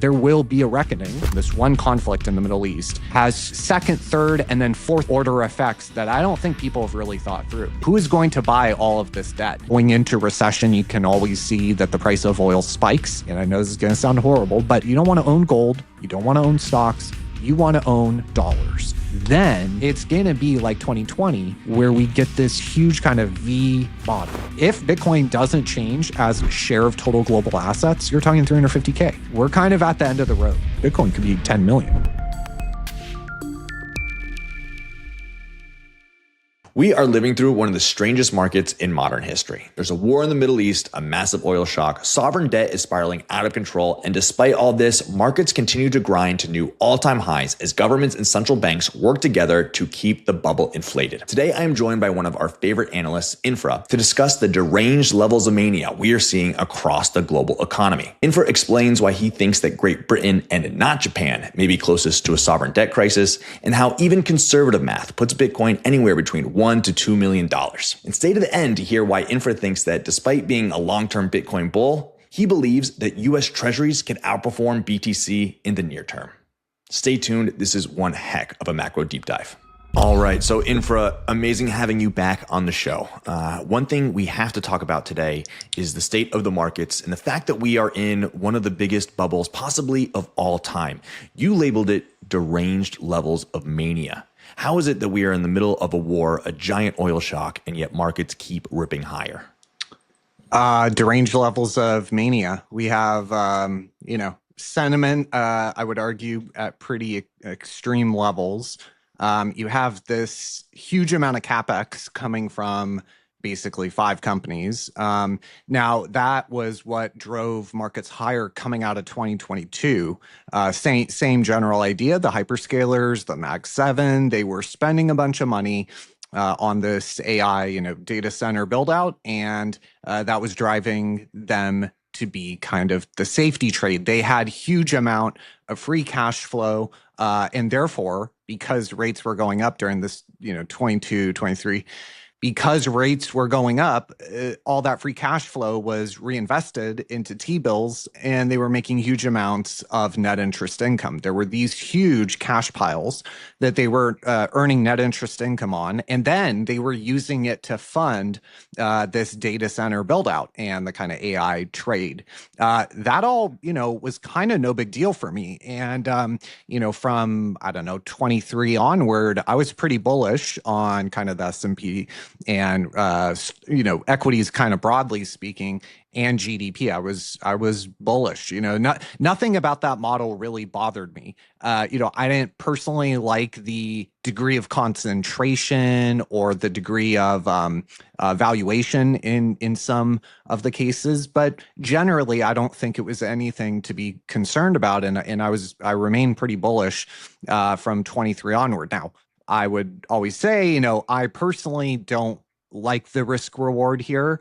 There will be a reckoning. This one conflict in the Middle East has second, third, and then fourth order effects that I don't think people have really thought through. Who is going to buy all of this debt? Going into recession, you can always see that the price of oil spikes. And I know this is going to sound horrible, but you don't want to own gold. You don't want to own stocks. You want to own dollars. Then it's going to be like 2020, where we get this huge kind of V bottom. If Bitcoin doesn't change as a share of total global assets, you're talking 350K. We're kind of at the end of the road. Bitcoin could be 10 million. We are living through one of the strangest markets in modern history. There's a war in the Middle East, a massive oil shock, sovereign debt is spiraling out of control, and despite all this, markets continue to grind to new all-time highs as governments and central banks work together to keep the bubble inflated. Today, I am joined by one of our favorite analysts, Infra, to discuss the deranged levels of mania we are seeing across the global economy. Infra explains why he thinks that Great Britain and not Japan may be closest to a sovereign debt crisis, and how even conservative math puts Bitcoin anywhere between $1 to $2 million. And stay to the end to hear why Infra thinks that despite being a long-term Bitcoin bull, he believes that US Treasuries can outperform BTC in the near term. Stay tuned. This is one heck of a macro deep dive. All right. So Infra, amazing having you back on the show. One thing we have to talk about today is the state of the markets and the fact that we are in one of the biggest bubbles possibly of all time. You labeled it deranged levels of mania. How is it that we are in the middle of a war, a giant oil shock, and yet markets keep ripping higher? Deranged levels of mania. We have, sentiment, I would argue, at pretty extreme levels. You have this huge amount of CapEx coming from basically 5 companies. Now, that was what drove markets higher coming out of 2022. Same general idea. The hyperscalers, the Mag 7, they were spending a bunch of money on this AI, data center build out, and that was driving them to be kind of the safety trade. They had huge amount of free cash flow, and therefore, because rates were going up during this, 22, 23, because rates were going up, all that free cash flow was reinvested into T-bills, and they were making huge amounts of net interest income. There were these huge cash piles that they were earning net interest income on, and then they were using it to fund this data center build out and the kind of AI trade. That all, was kind of no big deal for me. And, from, 23 onward, I was pretty bullish on kind of the S&P and equities kind of broadly speaking, and GDP. I was bullish. Nothing about that model really bothered me. I didn't personally like the degree of concentration or the degree of valuation in some of the cases, but generally, I don't think it was anything to be concerned about. And I remained pretty bullish from 23 onward. Now, I would always say, I personally don't like the risk reward here,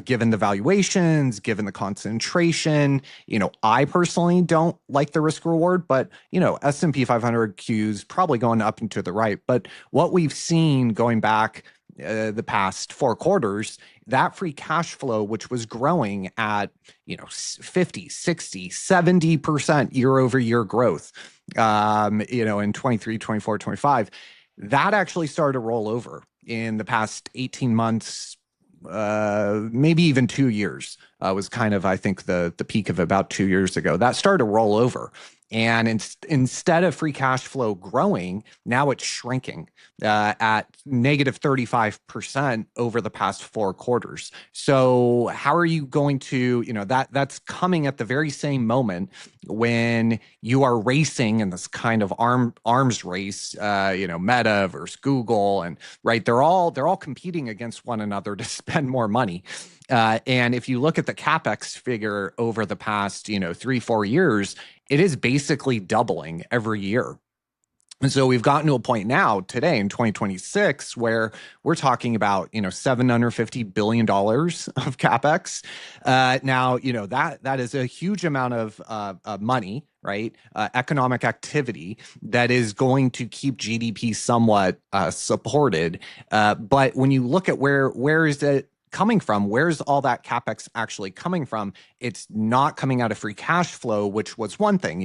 given the valuations, given the concentration. I personally don't like the risk reward, but, S&P 500 Q's probably going up and to the right. But what we've seen going back the past 4 quarters, that free cash flow, which was growing at, 50, 60, 70% year over year growth, in 23, 24, 25, that actually started to roll over in the past 18 months, maybe even 2 years, was kind of, I think, the peak of about 2 years ago. That started to roll over. And instead of free cash flow growing, now it's shrinking at negative 35% over the past 4 quarters. So how are you going to, that's coming at the very same moment when you are racing in this kind of arms race, Meta versus Google, and right, they're all competing against one another to spend more money. And if you look at the CapEx figure over the past, 3-4 years, it is basically doubling every year. And so we've gotten to a point now today in 2026 where we're talking about, $750 billion of CapEx. Now, that is a huge amount of money, right? Economic activity that is going to keep GDP somewhat supported. But when you look at where is it coming from? Where's all that capex actually coming from? It's not coming out of free cash flow, which was one thing.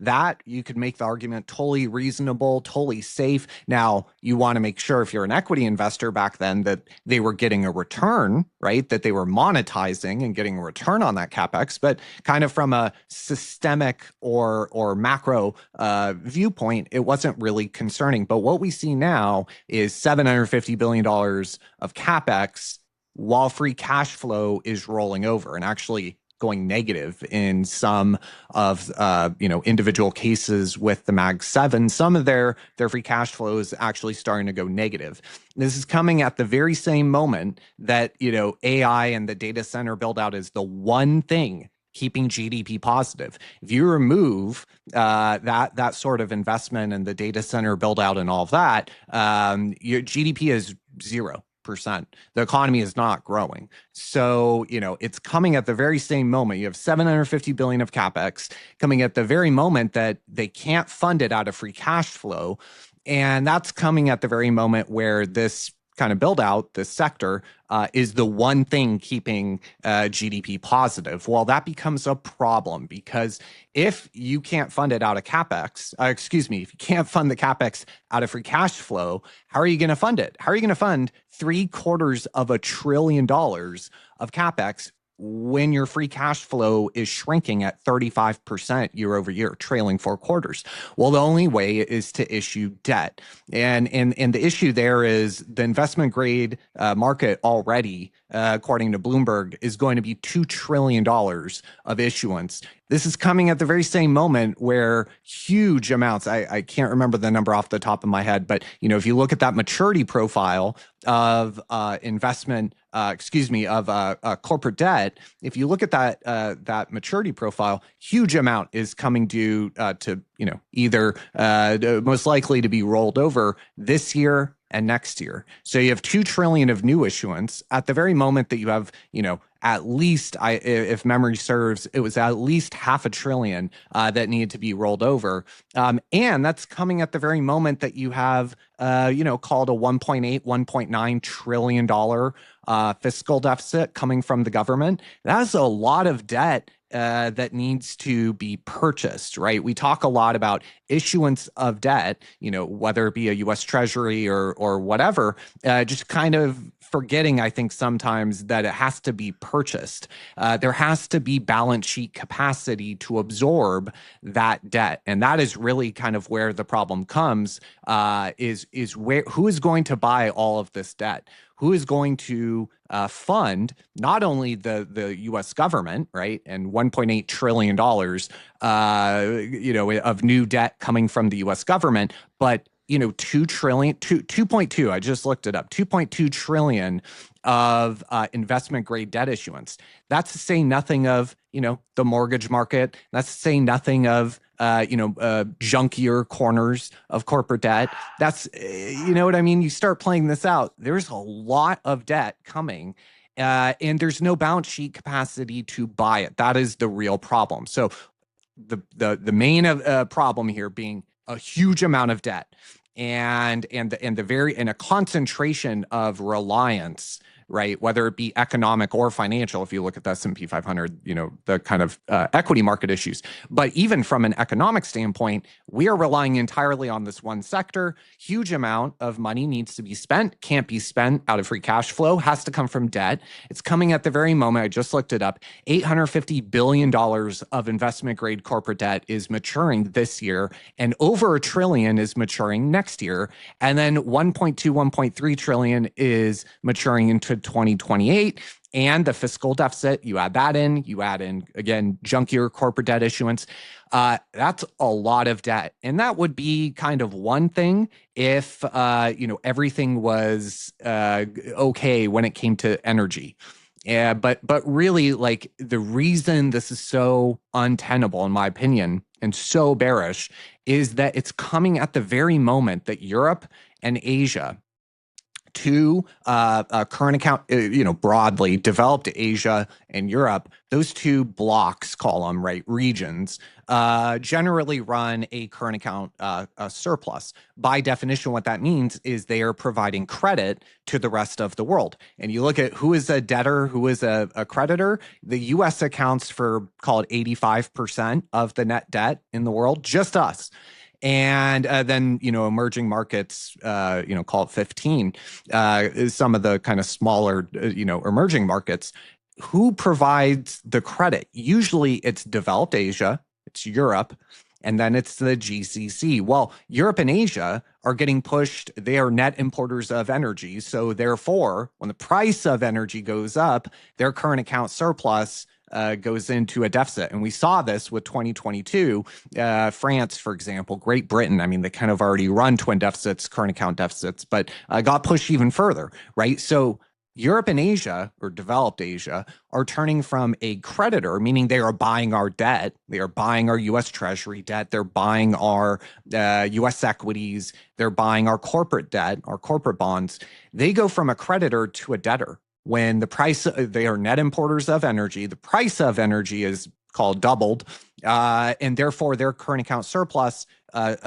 That you could make the argument totally reasonable, totally safe. Now, you want to make sure if you're an equity investor back then that they were getting a return, right? That they were monetizing and getting a return on that capex. But kind of from a systemic or macro viewpoint, it wasn't really concerning. But what we see now is $750 billion of capex while free cash flow is rolling over and actually going negative in some of individual cases with the Mag 7. Some of their free cash flow is actually starting to go negative. This is coming at the very same moment that AI and the data center build out is the one thing keeping GDP positive. If you remove that sort of investment and the data center build out and all of that, your GDP is 0%. The economy is not growing. So, it's coming at the very same moment. You have $750 billion of capex coming at the very moment that they can't fund it out of free cash flow. And that's coming at the very moment where this kind of build out, this sector, is the one thing keeping GDP positive. Well, that becomes a problem because if you can't fund it out of capex, if you can't fund the capex out of free cash flow, how are you going to fund it? How are you going to fund $750 billion of capex when your free cash flow is shrinking at 35% year over year, trailing 4 quarters? Well, the only way is to issue debt. And the issue there is the investment grade market already, according to Bloomberg, is going to be $2 trillion of issuance. This is coming at the very same moment where huge amounts, I can't remember the number off the top of my head, but if you look at that maturity profile of corporate debt, if you look at that maturity profile, huge amount is coming due to either most likely to be rolled over this year and next year. So you have $2 trillion of new issuance at the very moment that you have at least, if memory serves, it was at least $500 billion that needed to be rolled over. And that's coming at the very moment that you have, called a $1.8, $1.9 trillion fiscal deficit coming from the government. That's a lot of debt that needs to be purchased, right? We talk a lot about issuance of debt, whether it be a US Treasury or whatever, just kind of forgetting, I think, sometimes that it has to be purchased. There has to be balance sheet capacity to absorb that debt. And that is really kind of where the problem comes, is who is going to buy all of this debt? Who is going to fund not only the U.S. government, right, and $1.8 trillion, of new debt coming from the U.S. government, but 2.2, I just looked it up, 2.2 trillion of investment grade debt issuance. That's to say nothing of, the mortgage market. That's to say nothing of, junkier corners of corporate debt. That's, what I mean? You start playing this out. There's a lot of debt coming. And there's no balance sheet capacity to buy it. That is the real problem. So the main problem here being a huge amount of debt and a concentration of reliance, right? Whether it be economic or financial, if you look at the S&P 500, the kind of equity market issues. But even from an economic standpoint, we are relying entirely on this one sector. Huge amount of money needs to be spent, can't be spent out of free cash flow, has to come from debt. It's coming at the very moment, I just looked it up, $850 billion of investment grade corporate debt is maturing this year, and over $1 trillion is maturing next year. And then 1.2, 1.3 trillion is maturing into 2028, and the fiscal deficit, you add in, again, junkier corporate debt issuance. That's a lot of debt. And that would be kind of one thing if, everything was okay when it came to energy. Yeah, but really, like, the reason this is so untenable, in my opinion, and so bearish is that it's coming at the very moment that Europe and Asia to current account, broadly developed Asia and Europe, those two blocks, call them, right, regions, generally run a current account surplus. By definition, what that means is they are providing credit to the rest of the world. And you look at who is a debtor, who is a creditor. The US accounts for, call it 85% of the net debt in the world, just us. And then, emerging markets, call it 15, is some of the kind of smaller, emerging markets. Who provides the credit? Usually it's developed Asia, it's Europe, and then it's the GCC. Well, Europe and Asia are getting pushed. They are net importers of energy. So therefore, when the price of energy goes up, their current account surplus goes into a deficit. And we saw this with 2022. France, for example, Great Britain, I mean, they kind of already run twin deficits, current account deficits, but got pushed even further, right? So Europe and Asia, or developed Asia, are turning from a creditor, meaning they are buying our debt, they are buying our US Treasury debt, they're buying our US equities, they're buying our corporate debt, our corporate bonds. They go from a creditor to a debtor. When the price, they are net importers of energy, the price of energy is called doubled, and therefore their current account surplus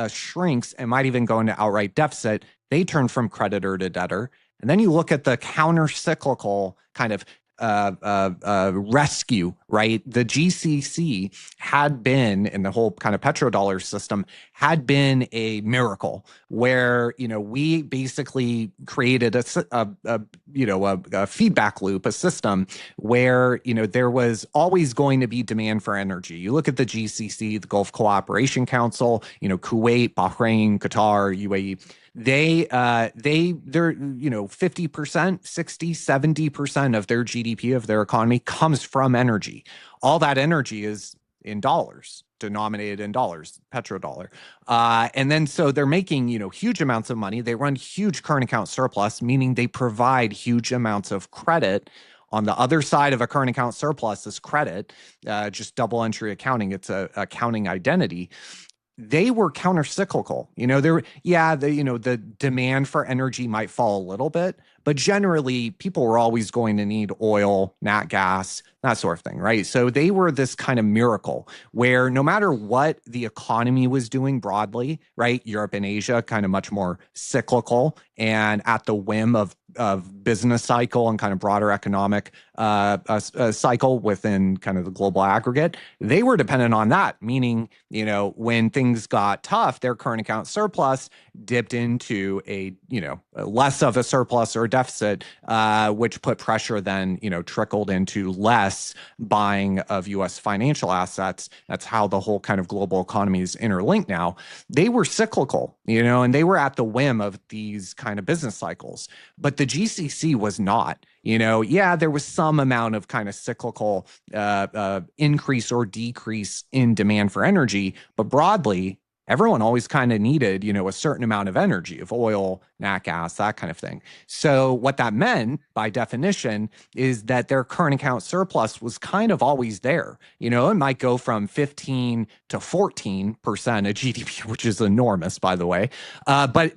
shrinks and might even go into outright deficit. They turn from creditor to debtor. And then you look at the counter-cyclical kind of rescue, right? The GCC had been, in the whole kind of petrodollar system, had been a miracle where, we basically created a feedback loop, a system where, there was always going to be demand for energy. You look at the GCC, the Gulf Cooperation Council, Kuwait, Bahrain, Qatar, UAE. They're 50%, 60, 70% of their GDP, of their economy, comes from energy. All that energy is in dollars, denominated in dollars, petrodollar. And then so they're making, huge amounts of money. They run huge current account surplus, meaning they provide huge amounts of credit. On the other side of a current account surplus is credit, just double entry accounting. It's a accounting identity. They were counter-cyclical. The demand for energy might fall a little bit, but generally people were always going to need oil, nat gas, that sort of thing, right? So they were this kind of miracle where no matter what the economy was doing broadly, right? Europe and Asia kind of much more cyclical and at the whim of business cycle and kind of broader economic cycle within kind of the global aggregate. They were dependent on that, meaning, when things got tough, their current account surplus dipped into a less of a surplus or deficit, which put pressure then, trickled into less buying of U.S. financial assets. That's how the whole kind of global economy is interlinked now. They were cyclical, and they were at the whim of these kind of business cycles. But the GCC was not. There was some amount of kind of cyclical increase or decrease in demand for energy, but broadly, everyone always kind of needed, a certain amount of energy, of oil, nat gas, that kind of thing. So what that meant, by definition, is that their current account surplus was kind of always there. It might go from 15 to 14% of GDP, which is enormous, by the way. But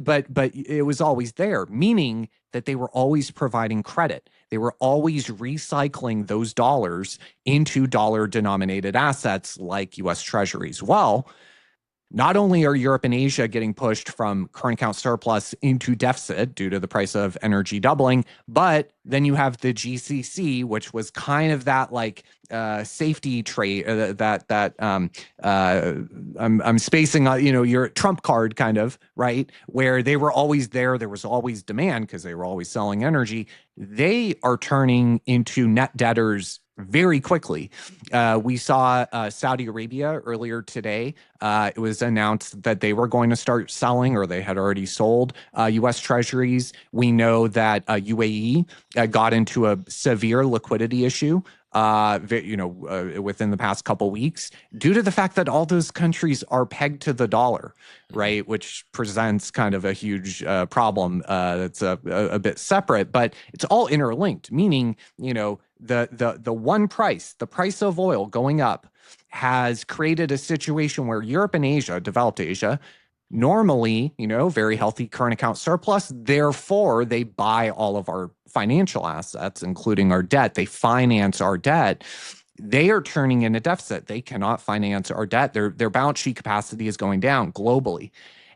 it was always there, meaning that they were always providing credit. They were always recycling those dollars into dollar-denominated assets like U.S. Treasuries. Well, not only are Europe and Asia getting pushed from current account surplus into deficit due to the price of energy doubling, but then you have the GCC, which was kind of that safety trade I'm spacing on, your trump card kind of, right? Where they were always there. There was always demand because they were always selling energy. They are turning into net debtors very quickly. We saw Saudi Arabia earlier today. It was announced that they were going to start selling, or they had already sold U.S. Treasuries. We know that UAE got into a severe liquidity issue within the past couple weeks, due to the fact that all those countries are pegged to the dollar, right? Which presents kind of a huge problem that's a bit separate, but it's all interlinked, meaning, the one price, the price of oil going up, has created a situation where Europe and Asia, developed Asia, Normally, very healthy current account surplus. Therefore, they buy all of our financial assets, including our debt. They finance our debt. They are turning in a deficit. They cannot finance our debt. Their balance sheet capacity is going down globally.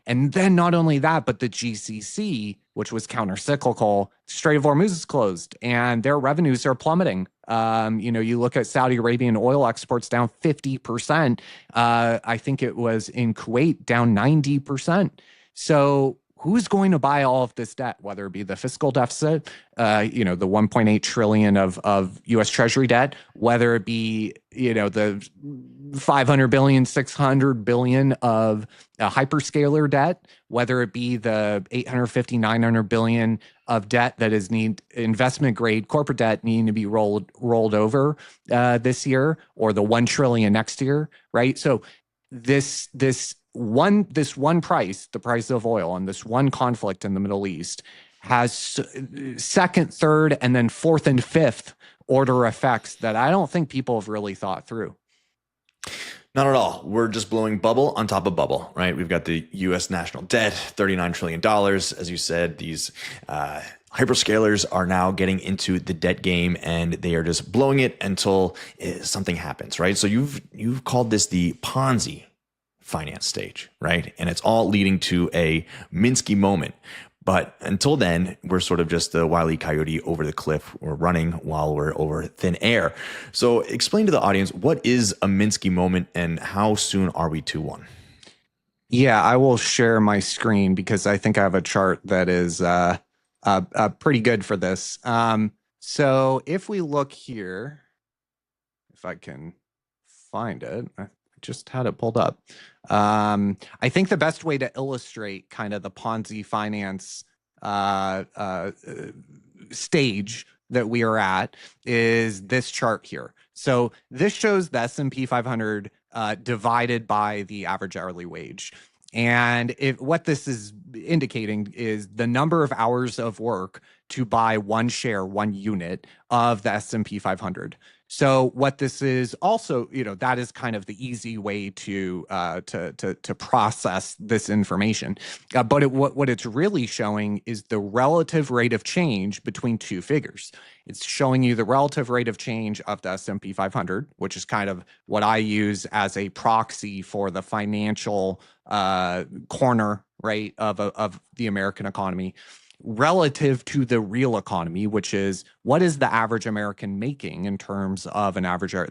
And then not only that, but the GCC, which was countercyclical, Strait of Hormuz is closed and their revenues are plummeting. You look at Saudi Arabian oil exports down 50%. I think it was in Kuwait down 90%. So who's going to buy all of this debt, whether it be the fiscal deficit, the 1.8 trillion of US Treasury debt, whether it be, the 500 billion, 600 billion of hyperscaler debt, whether it be the 850, 900 billion of debt that is investment grade corporate debt needing to be rolled over this year, or the 1 trillion next year, right? So this one price, the price of oil, and this one conflict in the Middle East has second, third, and then fourth and fifth order effects that I don't think people have really thought through. Not at all. We're just blowing bubble on top of bubble, right? We've got the US national debt, $39 trillion. As you said, these hyperscalers are now getting into the debt game and they are just blowing it until something happens, right? So you've called this the Ponzi finance stage, right? And it's all leading to a Minsky moment. But until then, we're sort of just the Wile E. Coyote over the cliff. We're running while we're over thin air. So explain to the audience, what is a Minsky moment and how soon are we to one? Yeah, I will share my screen because I think I have a chart that is pretty good for this. So if we look here, if I can find it, I just had it pulled up. I think the best way to illustrate kind of the Ponzi finance stage that we are at is this chart here. So this shows the S&P 500 divided by the average hourly wage. And what this is indicating is the number of hours of work to buy one share, one unit of the S&P 500. So what this is also, that is kind of the easy way to process this information. But what it's really showing is the relative rate of change between two figures. It's showing you the relative rate of change of the S&P 500, which is kind of what I use as a proxy for the financial corner, right, of the American economy, relative to the real economy, which is what is the average American making in terms of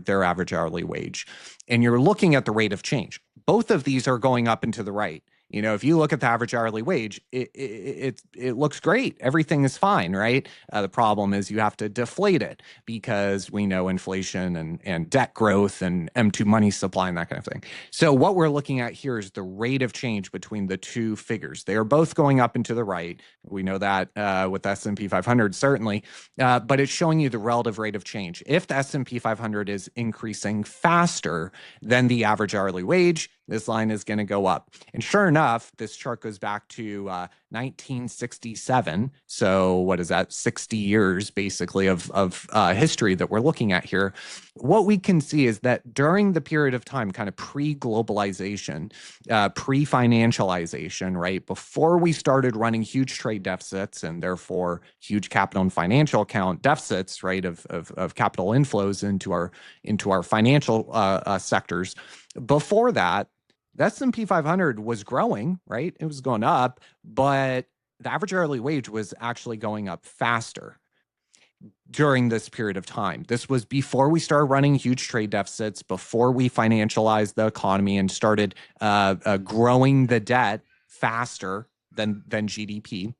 their average hourly wage. And you're looking at the rate of change. Both of these are going up and to the right. If you look at the average hourly wage, it looks great. Everything is fine, right? The problem is you have to deflate it because we know inflation and debt growth and M2 money supply and that kind of thing. So what we're looking at here is the rate of change between the two figures. They are both going up and to the right. We know that with S&P 500 certainly, but it's showing you the relative rate of change. If the S&P 500 is increasing faster than the average hourly wage, this line is going to go up. And sure enough, this chart goes back to 1967. So what is that? 60 years basically of history that we're looking at here. What we can see is that during the period of time, kind of pre-globalization, pre-financialization, right, before we started running huge trade deficits and therefore huge capital and financial account deficits, right, of capital inflows into our financial sectors. Before that, the S&P 500 was growing, right? It was going up, but the average hourly wage was actually going up faster during this period of time. This was before we started running huge trade deficits, before we financialized the economy and started growing the debt faster than GDP.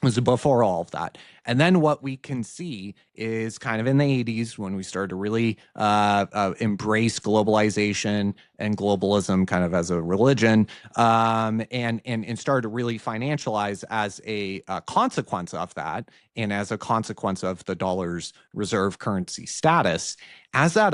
It was before all of that. And then what we can see is kind of in the 80s when we started to really embrace globalization and globalism kind of as a religion, and started to really financialize as a consequence of that, and as a consequence of the dollar's reserve currency status. As that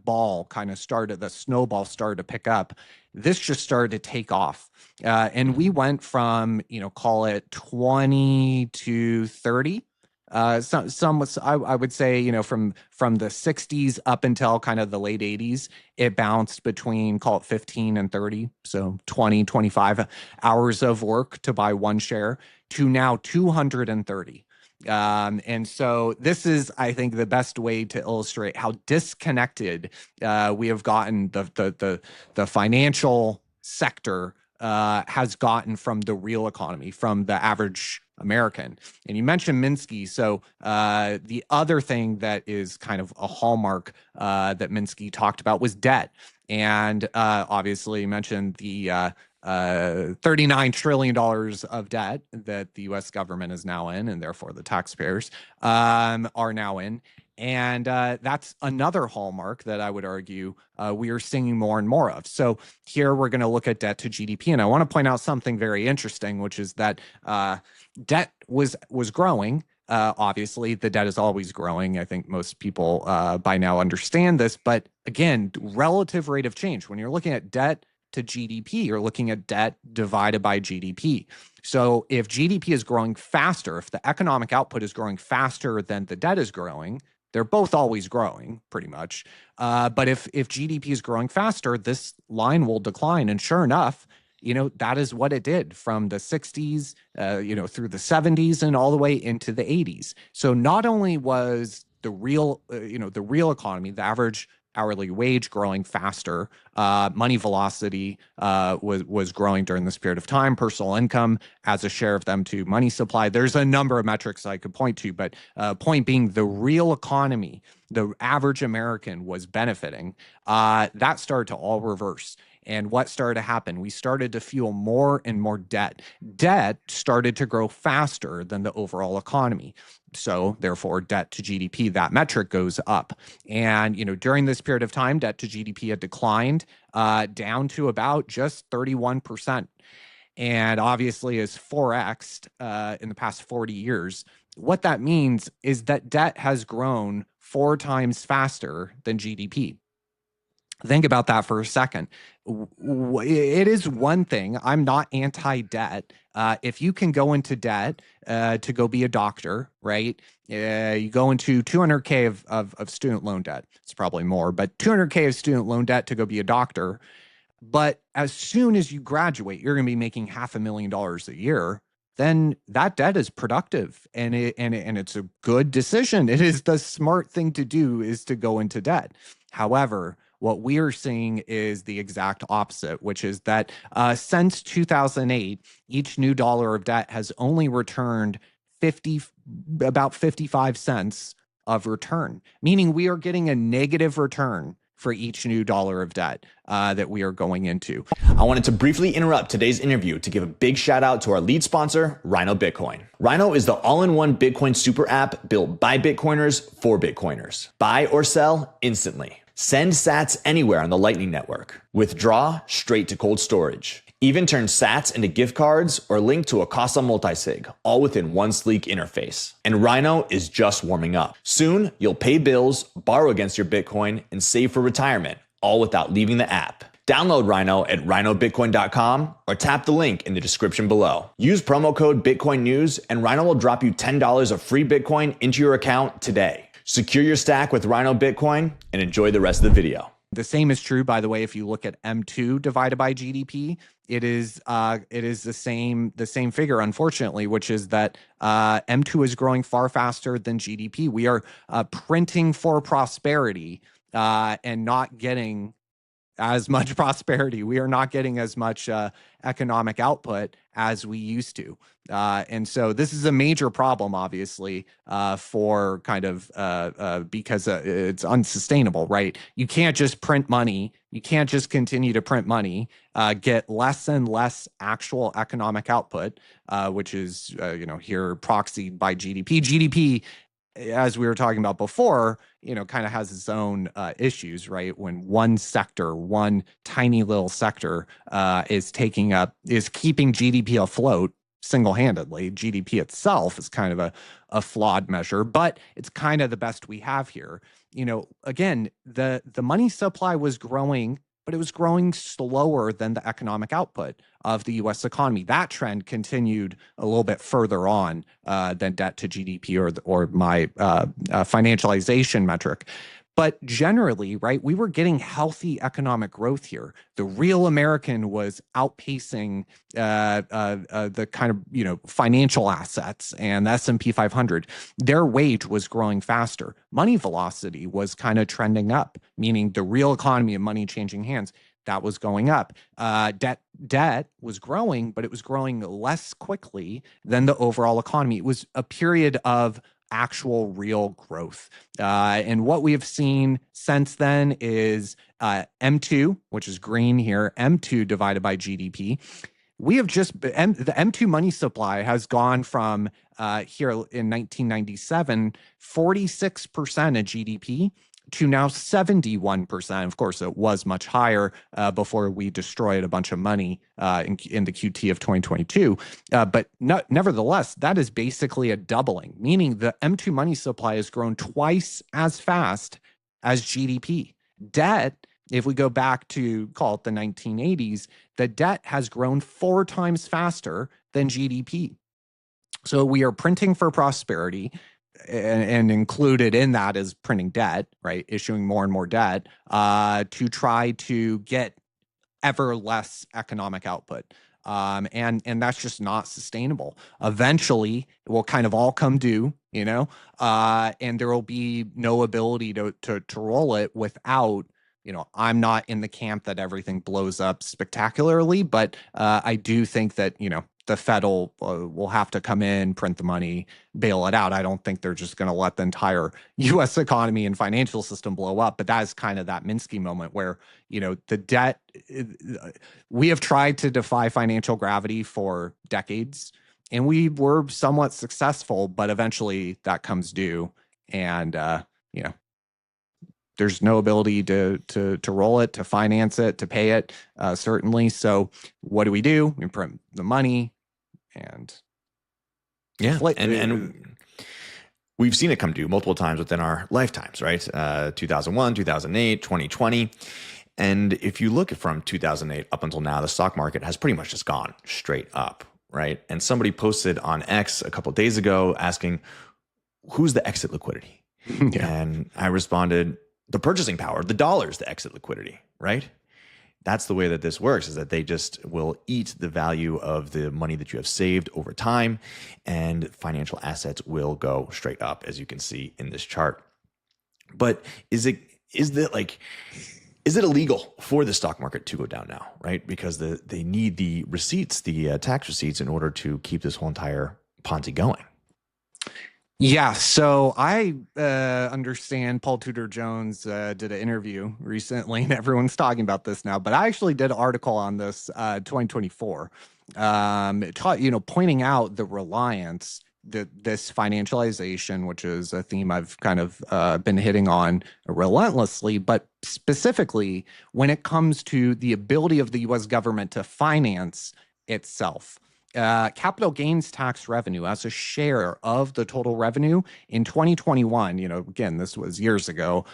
ball kind of started, the snowball started to pick up, this just started to take off. And we went from, call it 20 to 30 I would say, from the 60s up until kind of the late 80s, it bounced between, call it 15 and 30. So 20, 25 hours of work to buy one share to now 230. And so this is, I think, the best way to illustrate how disconnected we have gotten. The financial sector has gotten from the real economy, from the average American. And you mentioned Minsky. So the other thing that is kind of a hallmark that Minsky talked about was debt. And obviously, you mentioned the $39 trillion of debt that the US government is now in, and therefore the taxpayers are now in. And that's another hallmark that I would argue we are seeing more and more of. So here we're going to look at debt to GDP. And I want to point out something very interesting, which is that debt was growing. Obviously, the debt is always growing. I think most people by now understand this. But again, relative rate of change. When you're looking at debt to GDP, you're looking at debt divided by GDP. So if GDP is growing faster, if the economic output is growing faster than the debt is growing, they're both always growing pretty much. But if GDP is growing faster, this line will decline. And sure enough, that is what it did from the 60s, through the 70s and all the way into the 80s. So not only was the real economy, the average hourly wage growing faster, money velocity was growing during this period of time, personal income as a share of them to money supply. There's a number of metrics I could point to, but point being, the real economy, the average American was benefiting. That started to all reverse. And what started to happen? We started to fuel more and more debt. Debt started to grow faster than the overall economy. So therefore, debt to GDP, that metric goes up. And, during this period of time, debt to GDP had declined down to about just 31%. And obviously is 4x'd in the past 40 years. What that means is that debt has grown 4 times faster than GDP. Think about that for a second. It is one thing. I'm not anti-debt. If you can go into debt to go be a doctor, right? You go into 200K of student loan debt. It's probably more, but 200K of student loan debt to go be a doctor. But as soon as you graduate, you're going to be making $500,000 a year. Then that debt is productive, and it's a good decision. It is the smart thing to do, is to go into debt. However, what we are seeing is the exact opposite, which is that since 2008, each new dollar of debt has only returned about 55 cents of return, meaning we are getting a negative return for each new dollar of debt that we are going into. I wanted to briefly interrupt today's interview to give a big shout out to our lead sponsor, Rhino Bitcoin. Rhino is the all-in-one Bitcoin super app built by Bitcoiners for Bitcoiners. Buy or sell instantly. Send sats anywhere on the Lightning Network. Withdraw straight to cold storage. Even turn sats into gift cards or link to a Casa multisig, all within one sleek interface. And Rhino is just warming up. Soon, you'll pay bills, borrow against your Bitcoin, and save for retirement, all without leaving the app. Download Rhino at rhinobitcoin.com or tap the link in the description below. Use promo code Bitcoin News and Rhino will drop you $10 of free Bitcoin into your account today. Secure your stack with Rhino Bitcoin and enjoy the rest of the video. The same is true, by the way, if you look at M2 divided by GDP, it is the same figure, unfortunately, which is that M2 is growing far faster than GDP. We are printing for prosperity and not getting as much prosperity. We are not getting as much economic output as we used to. And so this is a major problem, obviously, for kind of because it's unsustainable, right? You can't just print money. You can't just continue to print money, get less and less actual economic output, which is, here proxied by GDP. GDP, as we were talking about before, kind of has its own issues, right? When one sector, one tiny little sector is keeping GDP afloat single-handedly. GDP itself is kind of a flawed measure, but it's kind of the best we have here. Again, the money supply was growing, but it was growing slower than the economic output of the US economy. That trend continued a little bit further on than debt to GDP or my financialization metric. But generally, right, we were getting healthy economic growth here. The real American was outpacing the kind of financial assets and the S&P 500. Their wage was growing faster. Money velocity was kind of trending up, meaning the real economy of money changing hands, that was going up. Debt was growing, but it was growing less quickly than the overall economy. It was a period of actual real growth. And what we have seen since then is M2, which is green here, M2 divided by GDP. We have the M2 money supply has gone from here in 1997, 46% of GDP to now 71%. Of course, it was much higher before we destroyed a bunch of money in the QT of 2022. But nevertheless, that is basically a doubling, meaning the M2 money supply has grown twice as fast as GDP. Debt, if we go back to call it the 1980s, the debt has grown 4 times faster than GDP. So we are printing for prosperity. And included in that is printing debt, right? Issuing more and more debt to try to get ever less economic output. And that's just not sustainable. Eventually, it will kind of all come due, and there will be no ability to roll it without, I'm not in the camp that everything blows up spectacularly, but I do think that, the Fed will have to come in, print the money, bail it out. I don't think they're just going to let the entire U.S. economy and financial system blow up. But that is kind of that Minsky moment where, the debt, we have tried to defy financial gravity for decades, and we were somewhat successful, but eventually that comes due. And, there's no ability to roll it, to finance it, to pay it, certainly. So what do? We print the money. And and we've seen it come due multiple times within our lifetimes, right? 2001, 2008, 2020. And if you look at from 2008 up until now, the stock market has pretty much just gone straight up, right? And somebody posted on X a couple of days ago asking, who's the exit liquidity? Yeah. And I responded, the purchasing power, the dollars, the exit liquidity, right? That's the way that this works, is that they just will eat the value of the money that you have saved over time, and financial assets will go straight up, as you can see in this chart. But is it illegal for the stock market to go down now, right? Because they need the receipts, the tax receipts, in order to keep this whole entire Ponzi going. Yeah, so I understand Paul Tudor Jones did an interview recently, and everyone's talking about this now. But I actually did an article on this 2024, pointing out the reliance that this financialization, which is a theme I've kind of been hitting on relentlessly, but specifically when it comes to the ability of the U.S. government to finance itself. Capital gains tax revenue as a share of the total revenue in 2021, again, this was years ago,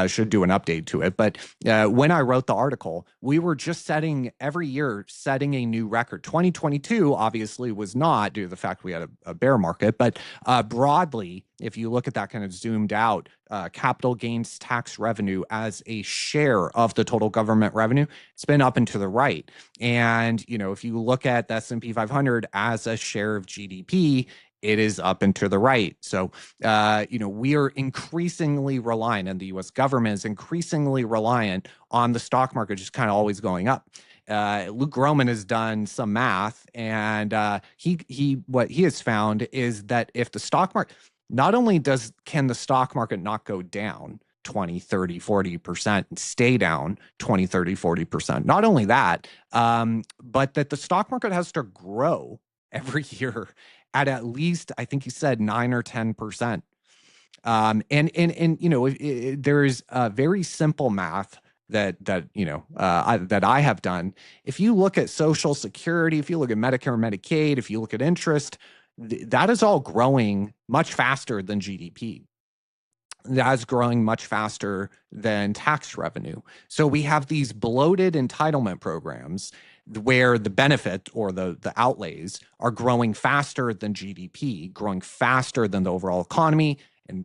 should do an update to it. But when I wrote the article, we were just every year setting a new record. 2022 obviously was not, due to the fact we had a bear market, but broadly, if you look at that kind of zoomed out, capital gains tax revenue as a share of the total government revenue, it's been up and to the right. And, if you look at the S&P 500 as a share of GDP, it is up and to the right. So, we are increasingly reliant, and the U.S. government is increasingly reliant on the stock market just kind of always going up. Luke Gromen has done some math, and what he has found is that if the stock market, not only can the stock market not go down 20, 30, 40% and stay down 20, 30, 40%, not only that, but that the stock market has to grow every year at least, I think he said 9 or 10%. There's a very simple math that I have done. If you look at Social Security, if you look at Medicare and Medicaid, if you look at interest, that is all growing much faster than GDP. that's growing much faster than tax revenue. So we have these bloated entitlement programs where the benefit or the outlays are growing faster than GDP, growing faster than the overall economy,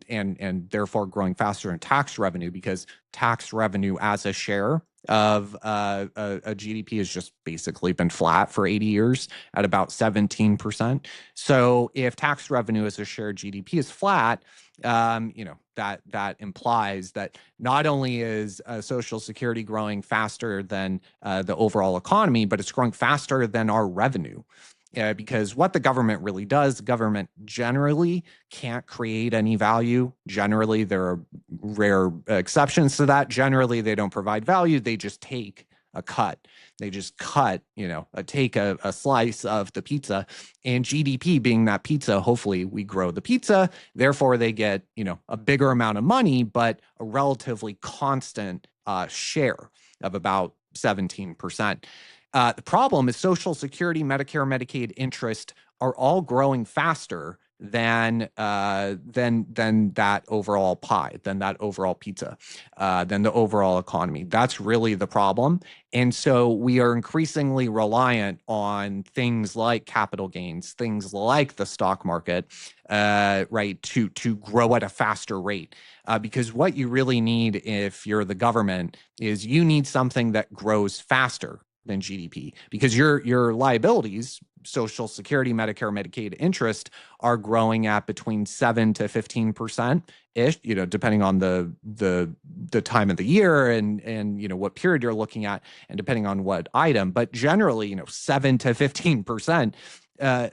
and therefore growing faster in tax revenue, because tax revenue as a share of a GDP has just basically been flat for 80 years at about 17%. So if tax revenue as a share of GDP is flat, that implies that not only is Social Security growing faster than the overall economy, but it's growing faster than our revenue. Because what the government really does, the government generally can't create any value. Generally, there are rare exceptions to that. Generally, they don't provide value. They just take a cut. They just cut, take a slice of the pizza, and GDP being that pizza, hopefully we grow the pizza. Therefore, they get, a bigger amount of money, but a relatively constant share of about 17%. The problem is Social Security, Medicare, Medicaid, interest are all growing faster than that overall pie, than that overall pizza, than the overall economy. That's really the problem. And so we are increasingly reliant on things like capital gains, things like the stock market, right, to grow at a faster rate. Because what you really need if you're the government is you need something that grows faster than GDP, because your liabilities, Social Security, Medicare, Medicaid, interest, are growing at between 7 to 15% ish, depending on the time of the year and what period you're looking at, and depending on what item. But generally, 7 to 15%.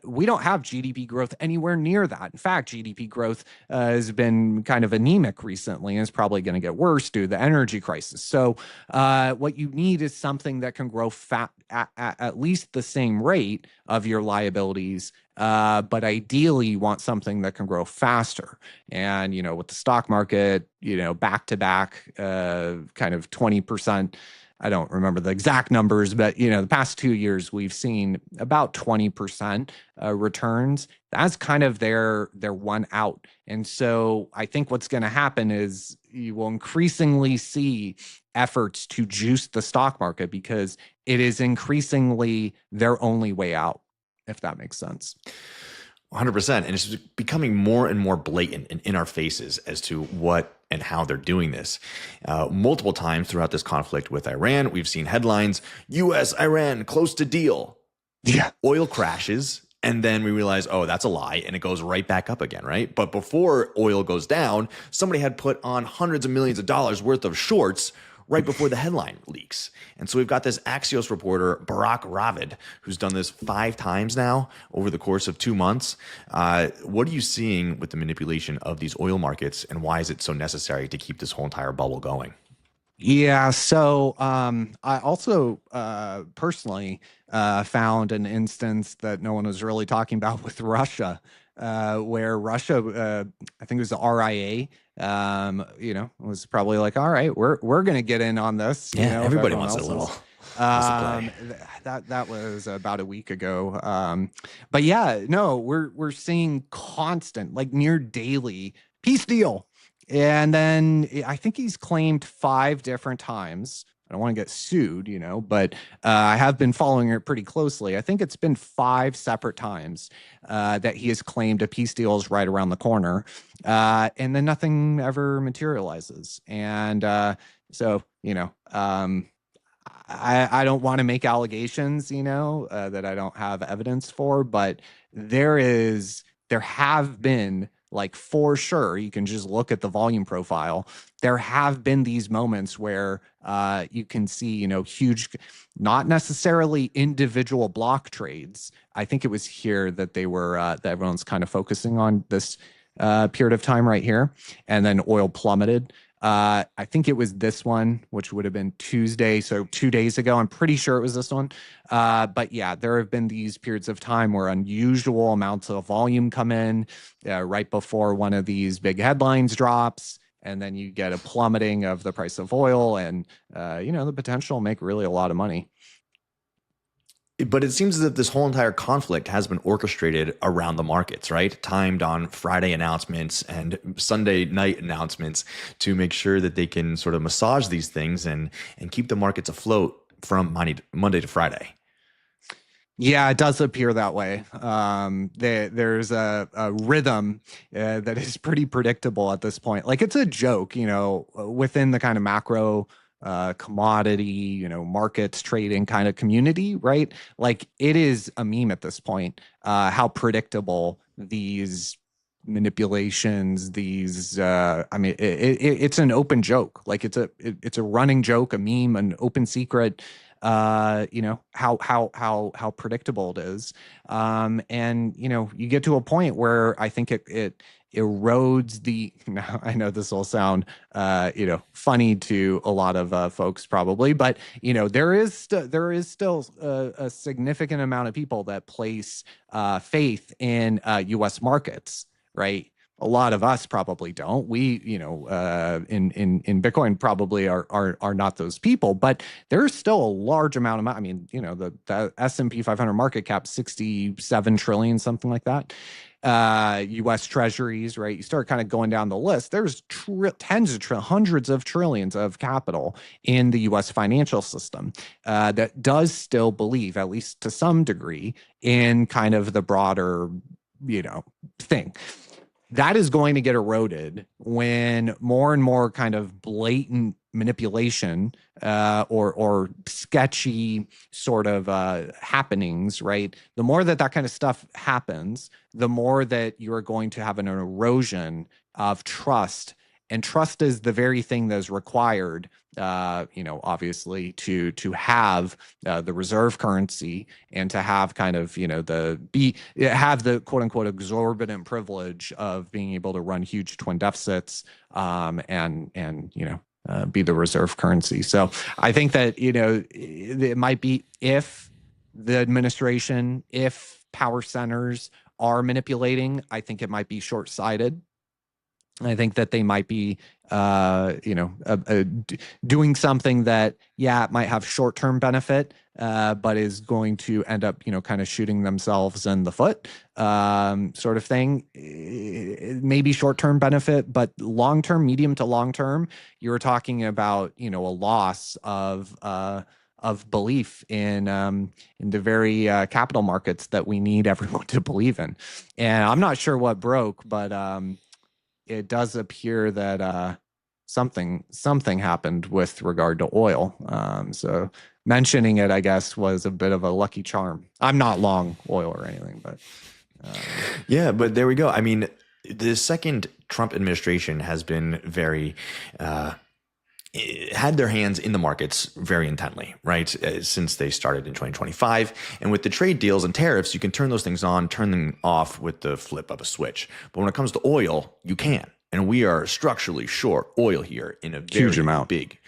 We don't have GDP growth anywhere near that. In fact, GDP growth has been kind of anemic recently, and it's probably going to get worse due to the energy crisis. So what you need is something that can grow at least the same rate of your liabilities, but ideally you want something that can grow faster. And, with the stock market, back to back, kind of 20%. I don't remember the exact numbers, but the past 2 years we've seen about 20% returns. That's kind of their one out. And so I think what's going to happen is you will increasingly see efforts to juice the stock market, because it is increasingly their only way out, if that makes sense. 100%. And it's becoming more and more blatant and in our faces as to what and how they're doing this. Multiple times throughout this conflict with Iran, we've seen headlines, US, Iran, close to deal. Yeah. Oil crashes. And then we realize, oh, that's a lie. And it goes right back up again, right? But before oil goes down, somebody had put on hundreds of millions of dollars worth of shorts right before the headline leaks. And so we've got this Axios reporter, Barak Ravid, who's done this 5 times now over the course of 2 months. What are you seeing with the manipulation of these oil markets, and why is it so necessary to keep this whole entire bubble going? Yeah, so I also personally found an instance that no one was really talking about with Russia, where Russia, I think it was the RIA, was probably like, all right, we're going to get in on this. Yeah, everybody wants a little. That was about a week ago. But yeah, no, we're seeing constant, like near daily peace deal. And then I think he's claimed 5 different times. I don't want to get sued, but I have been following it pretty closely. I think it's been 5 separate times that he has claimed a peace deal is right around the corner. And then nothing ever materializes. And so, I don't want to make allegations, that I don't have evidence for, but there have been, like, for sure, you can just look at the volume profile. There have been these moments where you can see, huge, not necessarily individual block trades. I think it was here that they were, that everyone's kind of focusing on this period of time right here. And then oil plummeted. I think it was this one, which would have been Tuesday. So 2 days ago, I'm pretty sure it was this one. But yeah, there have been these periods of time where unusual amounts of volume come in right before one of these big headlines drops. And then you get a plummeting of the price of oil and, the potential to make really a lot of money. But it seems as if this whole entire conflict has been orchestrated around the markets, right? Timed on Friday announcements and Sunday night announcements to make sure that they can sort of massage these things and keep the markets afloat from Monday to Friday. Yeah, it does appear that way. There's a rhythm that is pretty predictable at this point. Like it's a joke, within the kind of macro commodity, markets trading kind of community, right? Like it is a meme at this point, how predictable these manipulations, I mean, it's an open joke. Like it's a running joke, a meme, an open secret. How predictable it is. And you get to a point where I think it erodes the. Now, I know this will sound funny to a lot of folks probably, but there is still a significant amount of people that place faith in U.S. markets, right? A lot of us probably don't. We, in Bitcoin probably are not those people, but there's still a large amount of. I mean, the S&P 500 market cap 67 trillion, something like that. US Treasuries, right? You start kind of going down the list. There's tens of hundreds of trillions of capital in the US financial system that does still believe, at least to some degree, in kind of the broader, thing. That is going to get eroded when more and more kind of blatant manipulation or sketchy sort of happenings, right? The more that kind of stuff happens, the more that you're going to have an erosion of trust. And trust is the very thing that is required, obviously to have the reserve currency and to have kind of, have the quote unquote exorbitant privilege of being able to run huge twin deficits, and be the reserve currency. So I think that, it might be if the administration, if power centers are manipulating, I think it might be short-sighted. I think that they might be, doing something that, yeah, it might have short-term benefit, but is going to end up, kind of shooting themselves in the foot, sort of thing. Maybe short-term benefit, but long-term, medium to long-term, you're talking about, a loss of belief in the very capital markets that we need everyone to believe in. And I'm not sure what broke, but it does appear that something happened with regard to oil. So mentioning it, I guess, was a bit of a lucky charm. I'm not long oil or anything, but yeah, but there we go. I mean, the second Trump administration has been very had their hands in the markets very intently, right? Since they started in 2025. And with the trade deals and tariffs, you can turn those things on, turn them off with the flip of a switch. But when it comes to oil, you can. And we are structurally short oil here in a very huge amount. Big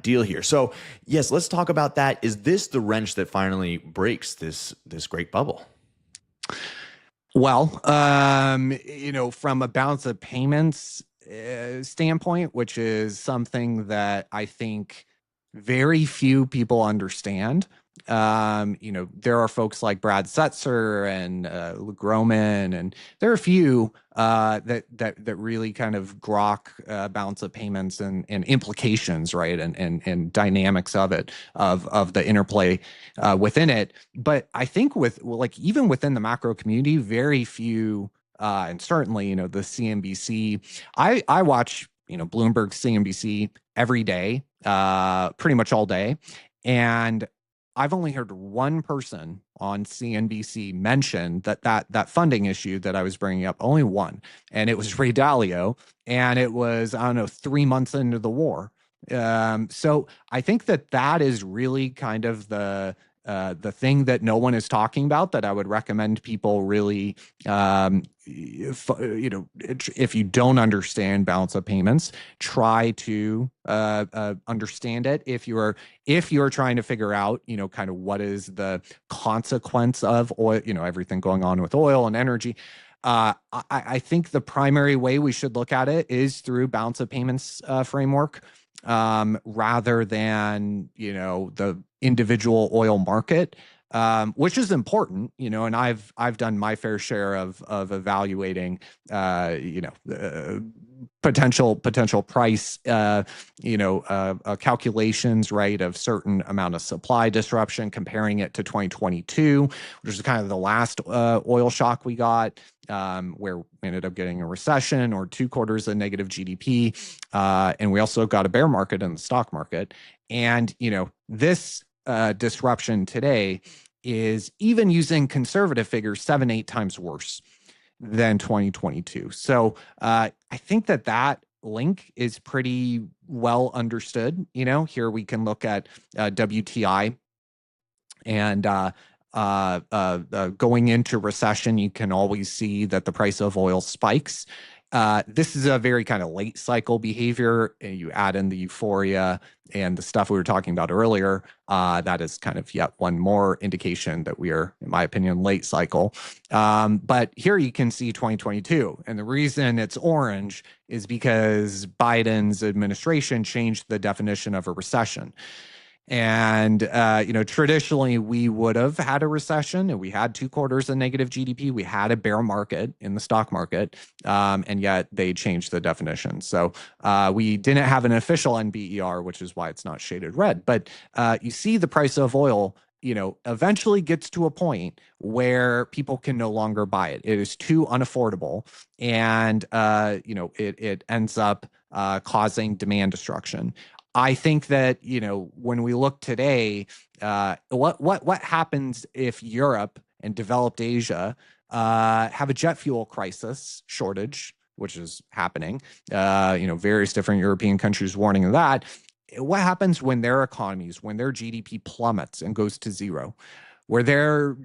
deal here. So yes, let's talk about that. Is this the wrench that finally breaks this great bubble? Well, from a balance of payments standpoint, which is something that I think very few people understand. There are folks like Brad Setzer and Luke Groman, and there are a few that really kind of grok balance of payments and implications, right, and dynamics of it, of the interplay within it. But I think even within the macro community, very few, and certainly the CNBC. I watch Bloomberg, CNBC every day, pretty much all day, and I've only heard one person on CNBC mention that funding issue that I was bringing up. Only one, and it was Ray Dalio, and it was, I don't know, 3 months into the war. So I think that is really kind of the thing that no one is talking about, that I would recommend people really, if you don't understand balance of payments, try to understand it. If you're trying to figure out, kind of what is the consequence of oil, everything going on with oil and energy. I think the primary way we should look at it is through balance of payments framework, rather than the individual oil market. which is important, and I've done my fair share of evaluating, potential price, calculations, right, of certain amount of supply disruption, comparing it to 2022, which is kind of the last oil shock we got, where we ended up getting a recession or 2 quarters of negative GDP, and we also got a bear market in the stock market, and this disruption today is, even using conservative figures, 7-8 times worse than 2022. So I think that link is pretty well understood. Here we can look at WTI, and going into recession, you can always see that the price of oil spikes. This is a very kind of late cycle behavior. You add in the euphoria and the stuff we were talking about earlier. That is kind of yet one more indication that we are, in my opinion, late cycle. But here you can see 2022. And the reason it's orange is because Biden's administration changed the definition of a recession. And, traditionally we would have had a recession, and we had 2 quarters of negative GDP. We had a bear market in the stock market, and yet they changed the definition. So we didn't have an official NBER, which is why it's not shaded red. But you see the price of oil, eventually gets to a point where people can no longer buy it. It is too unaffordable. And, it ends up causing demand destruction. I think that, when we look today, what happens if Europe and developed Asia have a jet fuel crisis shortage, which is happening, various different European countries warning of that. What happens when their economies, when their GDP plummets and goes to zero, where their,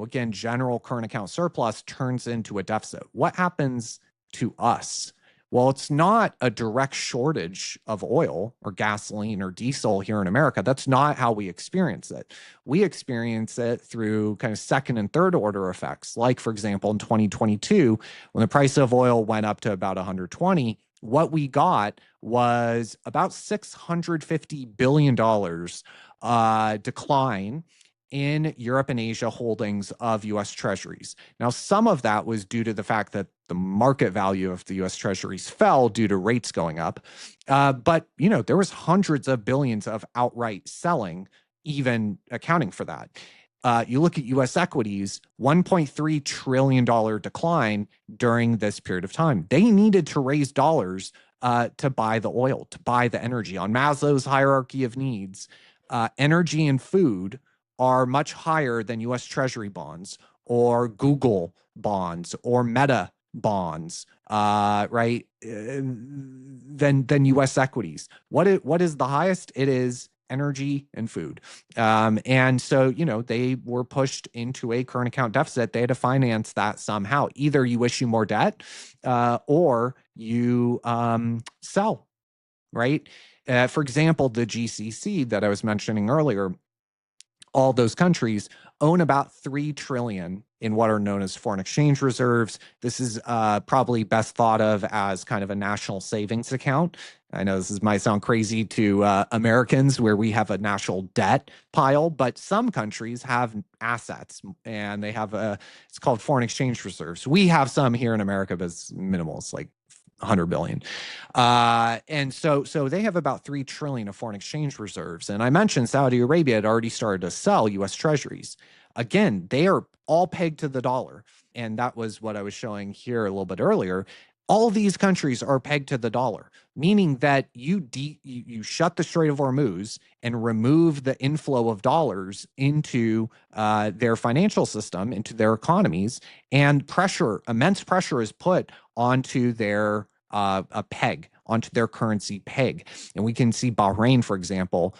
again, general current account surplus turns into a deficit? What happens to us? Well, it's not a direct shortage of oil or gasoline or diesel here in America. That's not how we experience it. We experience it through kind of second and third order effects. Like, for example, in 2022, when the price of oil went up to about 120, what we got was about $650 billion decline in Europe and Asia holdings of US Treasuries. Now, some of that was due to the fact that the market value of the US Treasuries fell due to rates going up. But, there was hundreds of billions of outright selling, even accounting for that. You look at US equities, $1.3 trillion decline during this period of time. They needed to raise dollars to buy the oil, to buy the energy. On Maslow's hierarchy of needs, energy and food are much higher than US Treasury bonds or Google bonds or Meta bonds, right? Than US equities. What is the highest? It is energy and food. And so, they were pushed into a current account deficit. They had to finance that somehow. Either you issue more debt, or you sell, right? For example, the GCC that I was mentioning earlier, all those countries own about 3 trillion in what are known as foreign exchange reserves. This is probably best thought of as kind of a national savings account. I know might sound crazy to Americans, where we have a national debt pile, but some countries have assets, and they have it's called foreign exchange reserves. We have some here in America, but it's minimal. It's like 100 billion. And so they have about 3 trillion of foreign exchange reserves. And I mentioned Saudi Arabia had already started to sell US Treasuries. Again, they are all pegged to the dollar. And that was what I was showing here a little bit earlier. All of these countries are pegged to the dollar, meaning that you shut the Strait of Hormuz and remove the inflow of dollars into their financial system, into their economies, and immense pressure is put onto their onto their currency peg. And we can see Bahrain, for example,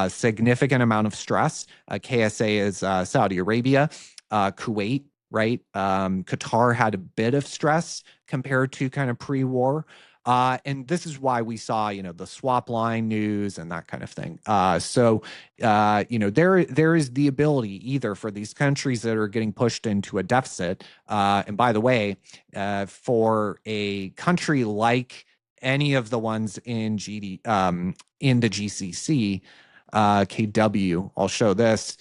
significant amount of stress. KSA is Saudi Arabia, Kuwait, right? Qatar had a bit of stress compared to kind of pre-war. And this is why we saw, the swap line news and that kind of thing. So there is the ability either for these countries that are getting pushed into a deficit. And by the way, for a country like any of the ones in in the GCC, KW, I'll show this.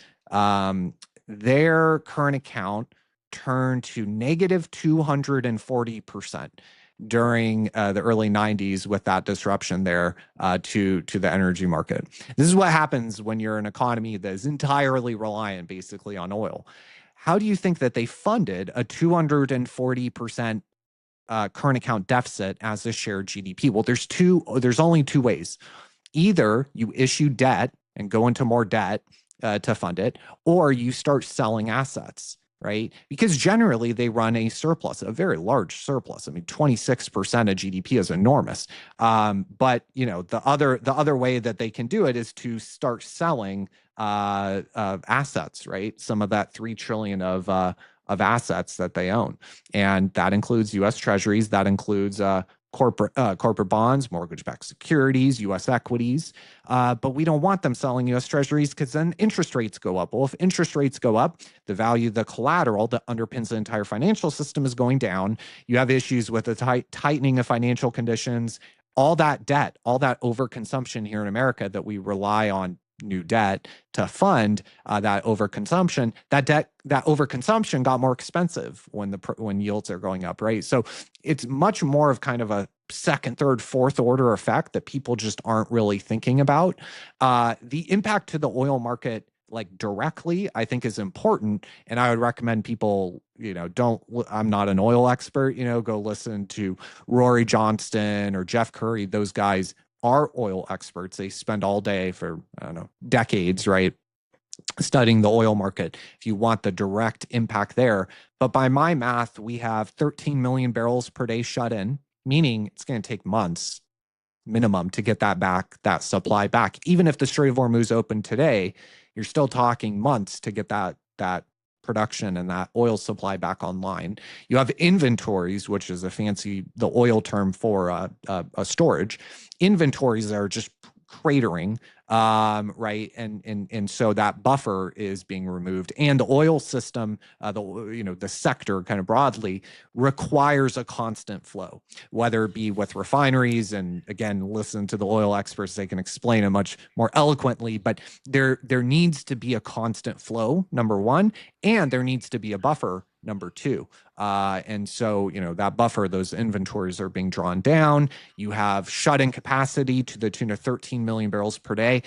their current account turned to negative 240% during the early 90s with that disruption there to the energy market. This is what happens when you're an economy that is entirely reliant basically on oil. How do you think that they funded a 240% current account deficit as a shared GDP? Well, there's only two ways. Either you issue debt and go into more debt to fund it, or you start selling assets, right? Because generally they run a surplus, a very large surplus. I mean, 26% of GDP is enormous. But the other way that they can do it is to start selling assets, right? Some of that 3 trillion of assets that they own, and that includes U.S. Treasuries, that includes corporate bonds, mortgage-backed securities, U.S. equities. But we don't want them selling U.S. Treasuries because then interest rates go up. Well, if interest rates go up, the value of the collateral that underpins the entire financial system is going down. You have issues with the tightening of financial conditions. All that debt, all that overconsumption here in America that we rely on new debt to fund that overconsumption, that overconsumption got more expensive when yields are going up, right? So it's much more of kind of a second, third, fourth order effect that people just aren't really thinking about. The impact to the oil market, like directly, I think is important, and I would recommend people, I'm not an oil expert, go listen to Rory Johnston or Jeff Curry. Those guys are oil experts. They spend all day for, I don't know, decades, right, studying the oil market if you want the direct impact there. But by my math, we have 13 million barrels per day shut in, meaning it's going to take months minimum to get that supply back. Even if the Strait of Hormuz opened today, you're still talking months to get that production and that oil supply back online. You have inventories, which is the oil term for a storage. Inventories that are just cratering, right? And so that buffer is being removed, and the oil system, the sector kind of broadly requires a constant flow, whether it be with refineries. And again, listen to the oil experts; they can explain it much more eloquently. But there needs to be a constant flow, number one, and there needs to be a buffer, number two. And so, that buffer, those inventories are being drawn down. You have shut-in capacity to the tune of 13 million barrels per day.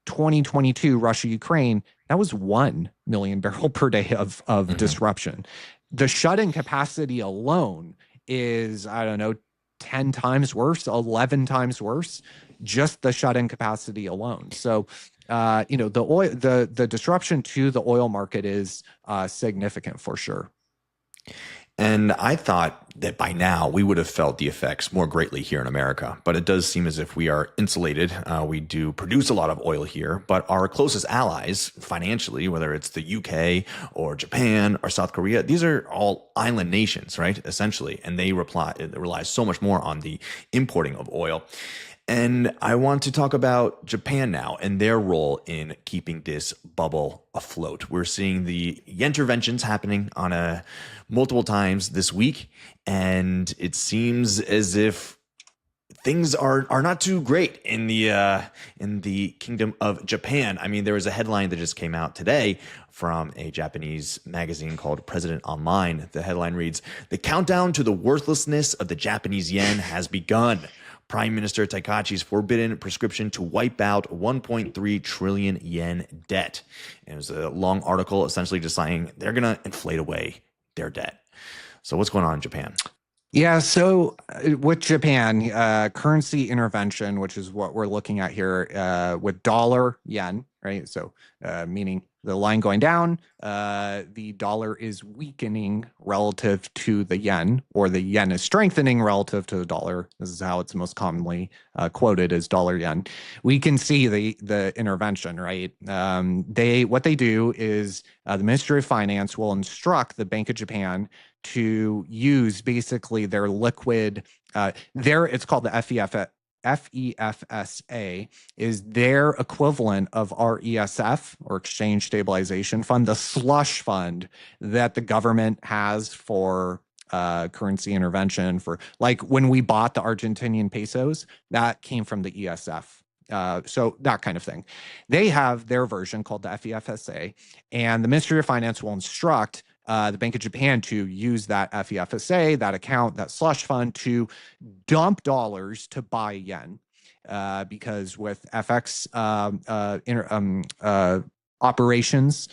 2022, Russia, Ukraine, that was 1 million barrel per day of disruption. The shut-in capacity alone is, I don't know, 10 times worse, 11 times worse, just the shut-in capacity alone. So, the disruption to the oil market is significant for sure. And I thought that by now we would have felt the effects more greatly here in America, but it does seem as if we are insulated. We do produce a lot of oil here, but our closest allies financially, whether it's the UK or Japan or South Korea, these are all island nations, right? Essentially, and they rely so much more on the importing of oil. And I want to talk about Japan now and their role in keeping this bubble afloat. We're seeing the interventions happening on multiple times this week, and it seems as if things are not too great in the kingdom of Japan. I mean, there was a headline that just came out today from a Japanese magazine called President Online. The headline reads, "The countdown to the worthlessness of the Japanese yen has begun. Prime Minister Taikachi's forbidden prescription to wipe out 1.3 trillion yen debt." And it was a long article essentially just saying they're going to inflate away their debt. So what's going on in Japan? Yeah, so with Japan, currency intervention, which is what we're looking at here with dollar yen, right? So meaning the line going down, the dollar is weakening relative to the yen, or the yen is strengthening relative to the dollar. This is how it's most commonly quoted as dollar yen. We can see the intervention, right? What they do is the Ministry of Finance will instruct the Bank of Japan to use basically their liquid, it's called the FEFSA, is their equivalent of RESF, or Exchange Stabilization Fund, the slush fund that the government has for currency intervention. For, like, when we bought the Argentinian pesos, that came from the ESF. So that kind of thing. They have their version called the FEFSA, and the Ministry of Finance will instruct the Bank of Japan to use that FEFSA, that account, that slush fund, to dump dollars to buy yen. Because with FX operations,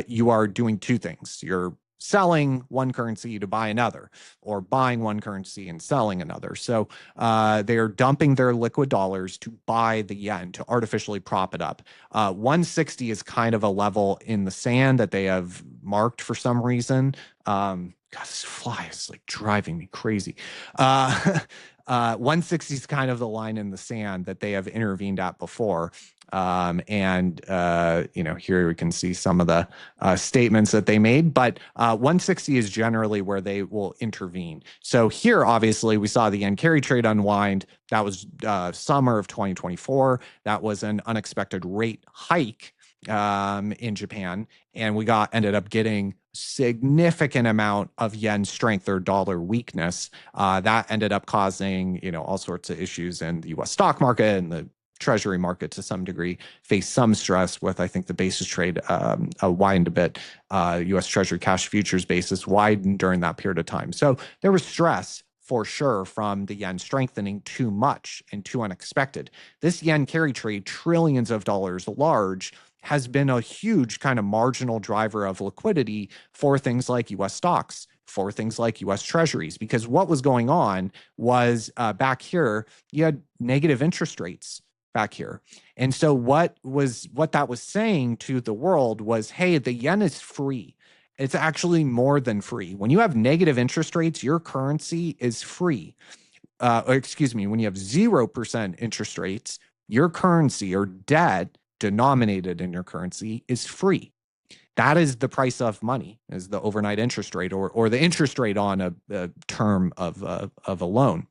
you are doing two things. You're selling one currency to buy another, or buying one currency and selling another. So they are dumping their liquid dollars to buy the yen, to artificially prop it up. 160 is kind of a level in the sand that they have marked for some reason. God, this fly is like driving me crazy. 160 is kind of the line in the sand that they have intervened at before. Here we can see some of the statements that they made, but 160 is generally where they will intervene. So here, obviously, we saw the yen carry trade unwind. That was summer of 2024. That was an unexpected rate hike in Japan, and we ended up getting significant amount of yen strength or dollar weakness. That ended up causing, all sorts of issues in the US stock market, and the Treasury market to some degree faced some stress with, I think, the basis trade widened a bit. US Treasury cash futures basis widened during that period of time. So there was stress for sure from the yen strengthening too much and too unexpected. This yen carry trade, trillions of dollars large, has been a huge kind of marginal driver of liquidity for things like US stocks, for things like US Treasuries, because what was going on was back here, you had negative interest rates back here. And so what that was saying to the world was, hey, the yen is free. It's actually more than free. When you have negative interest rates, your currency is free. When you have 0% interest rates, your currency or debt denominated in your currency is free. That is the price of money, is the overnight interest rate, or the interest rate on a term of a loan.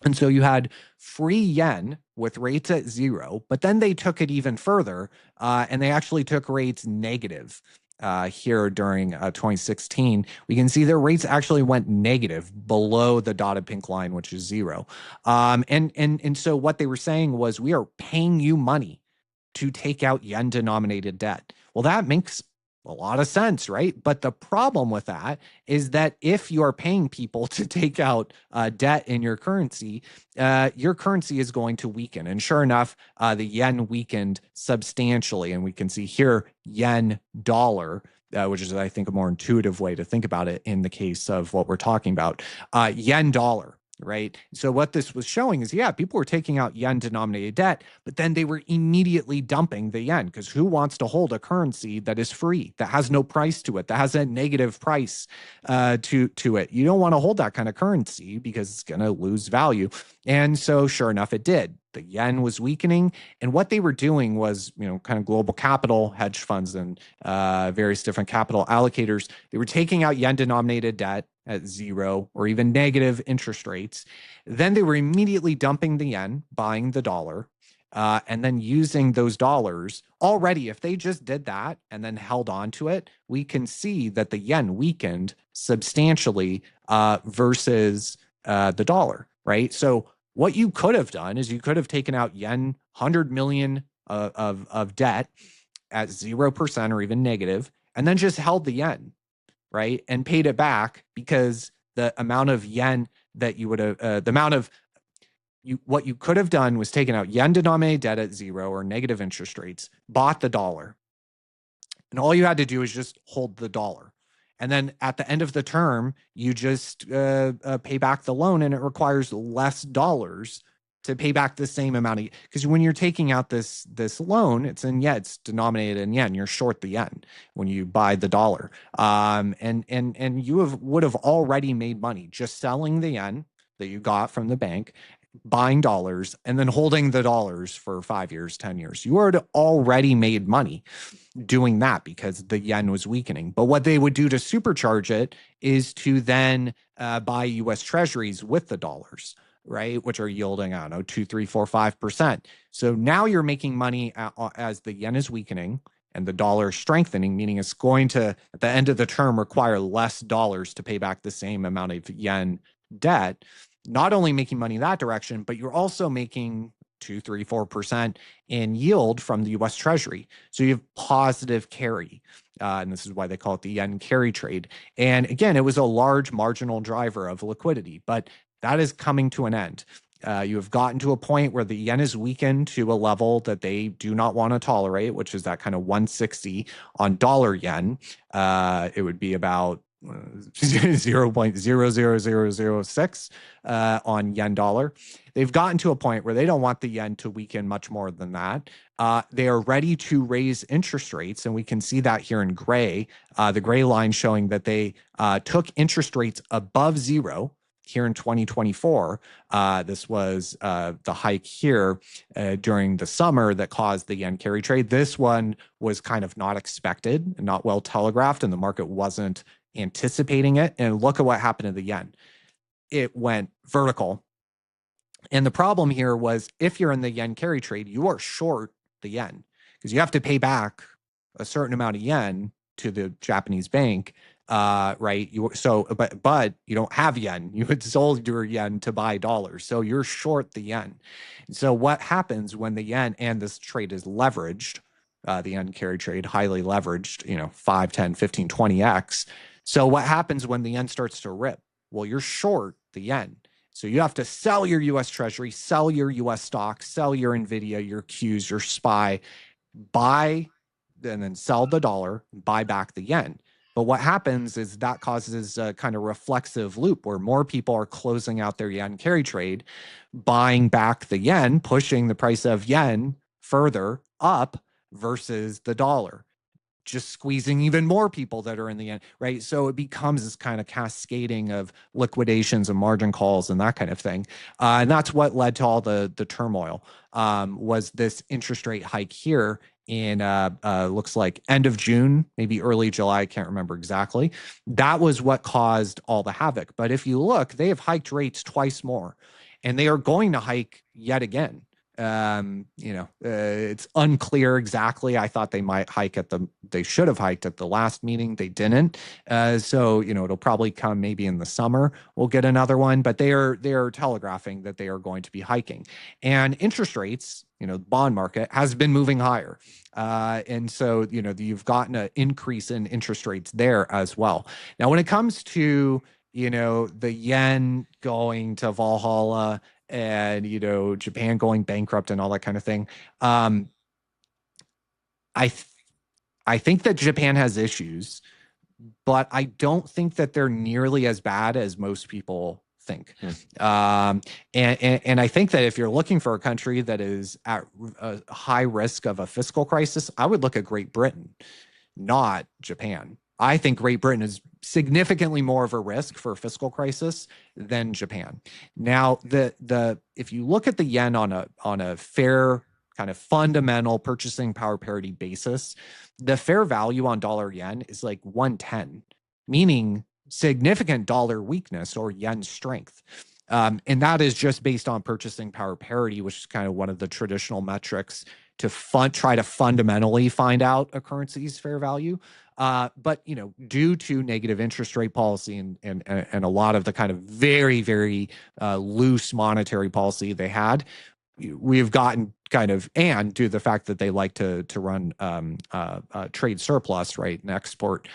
And so you had free yen with rates at 0, but then they took it even further, and they actually took rates negative. Here during 2016, we can see their rates actually went negative below the dotted pink line, which is 0. And so what they were saying was, we are paying you money to take out yen denominated debt. Well, that makes a lot of sense, right? But the problem with that is that if you are paying people to take out debt in your currency is going to weaken. And sure enough, the yen weakened substantially. And we can see here yen dollar, which is, I think, a more intuitive way to think about it in the case of what we're talking about. Yen dollar. Right. So what this was showing is, people were taking out yen denominated debt, but then they were immediately dumping the yen, because who wants to hold a currency that is free, that has no price to it, that has a negative price to it? You don't want to hold that kind of currency because it's going to lose value. And so sure enough, it did. The yen was weakening, and what they were doing was, kind of global capital, hedge funds, and various different capital allocators. They were taking out yen denominated debt at 0 or even negative interest rates. Then they were immediately dumping the yen, buying the dollar, and then using those dollars. Already, if they just did that and then held on to it, we can see that the yen weakened substantially versus the dollar, right? So what you could have done is you could have taken out yen 100 million of debt at 0% or even negative, and then just held the yen, right? And paid it back, because the amount of yen that you would have, what you could have done was taken out yen denominated debt at 0 or negative interest rates, bought the dollar, and all you had to do is just hold the dollar. And then at the end of the term, you just pay back the loan, and it requires less dollars to pay back the same amount because when you're taking out this loan, it's denominated in yen. You're short the yen when you buy the dollar, and you would have already made money just selling the yen that you got from the bank, buying dollars, and then holding the dollars for 5 years, 10 years. You had already made money doing that because the yen was weakening. But what they would do to supercharge it is to then buy US Treasuries with the dollars, right? Which are yielding, I don't know, 2, 3, 4, 5%. So now you're making money as the yen is weakening and the dollar is strengthening, meaning it's going to, at the end of the term, require less dollars to pay back the same amount of yen debt. Not only making money that direction, but you're also making 2, 3, 4% in yield from the US Treasury. So you have positive carry. And this is why they call it the yen carry trade. And again, it was a large marginal driver of liquidity, but that is coming to an end. You have gotten to a point where the yen is weakened to a level that they do not want to tolerate, which is that kind of 160 on dollar yen. It would be about 0.00006 on yen dollar. They've gotten to a point where they don't want the yen to weaken much more than that. They are ready to raise interest rates, and we can see that here in gray, the gray line showing that they took interest rates above zero here in 2024. This was the hike here during the summer that caused the yen carry trade. This one was kind of not expected, not well telegraphed, and the market wasn't anticipating it. And look at what happened to the yen. It went vertical. And the problem here was, if you're in the yen carry trade, you are short the yen because you have to pay back a certain amount of yen to the Japanese bank. Right. But you don't have yen. You had sold your yen to buy dollars. So you're short the yen. So what happens when the yen, and this trade is leveraged, the yen carry trade, highly leveraged, 5, 10, 15, 20x. So what happens when the yen starts to rip? Well, you're short the yen. So you have to sell your US Treasury, sell your US stocks, sell your NVIDIA, your Qs, your SPY, buy, and then sell the dollar, buy back the yen. But what happens is that causes a kind of reflexive loop where more people are closing out their yen carry trade, buying back the yen, pushing the price of yen further up versus the dollar, just squeezing even more people that are in the yen, right? So it becomes this kind of cascading of liquidations and margin calls and that kind of thing. And that's what led to all the turmoil, was this interest rate hike here in looks like end of June, maybe early July, I can't remember exactly. That was what caused all the havoc. But if you look, they have hiked rates twice more, and they are going to hike yet again. It's unclear exactly. I thought they might hike they should have hiked at the last meeting. They didn't. So it'll probably come maybe in the summer. We'll get another one, but they are telegraphing that they are going to be hiking. And interest rates, the bond market has been moving higher. And so, you've gotten an increase in interest rates there as well. Now, when it comes to, the yen going to Valhalla and, Japan going bankrupt and all that kind of thing, I think that Japan has issues, but I don't think that they're nearly as bad as most people think. And I think that if you're looking for a country that is at a high risk of a fiscal crisis, I would look at Great Britain, not Japan. I think Great Britain is significantly more of a risk for a fiscal crisis than Japan. Now, if you look at the yen on a fair kind of fundamental purchasing power parity basis, the fair value on dollar yen is like 110, meaning significant dollar weakness or yen strength. And that is just based on purchasing power parity, which is kind of one of the traditional metrics to try to fundamentally find out a currency's fair value. But due to negative interest rate policy and a lot of the kind of very, very loose monetary policy they had, we've gotten kind of, and due to the fact that they like to run trade surplus, right, an export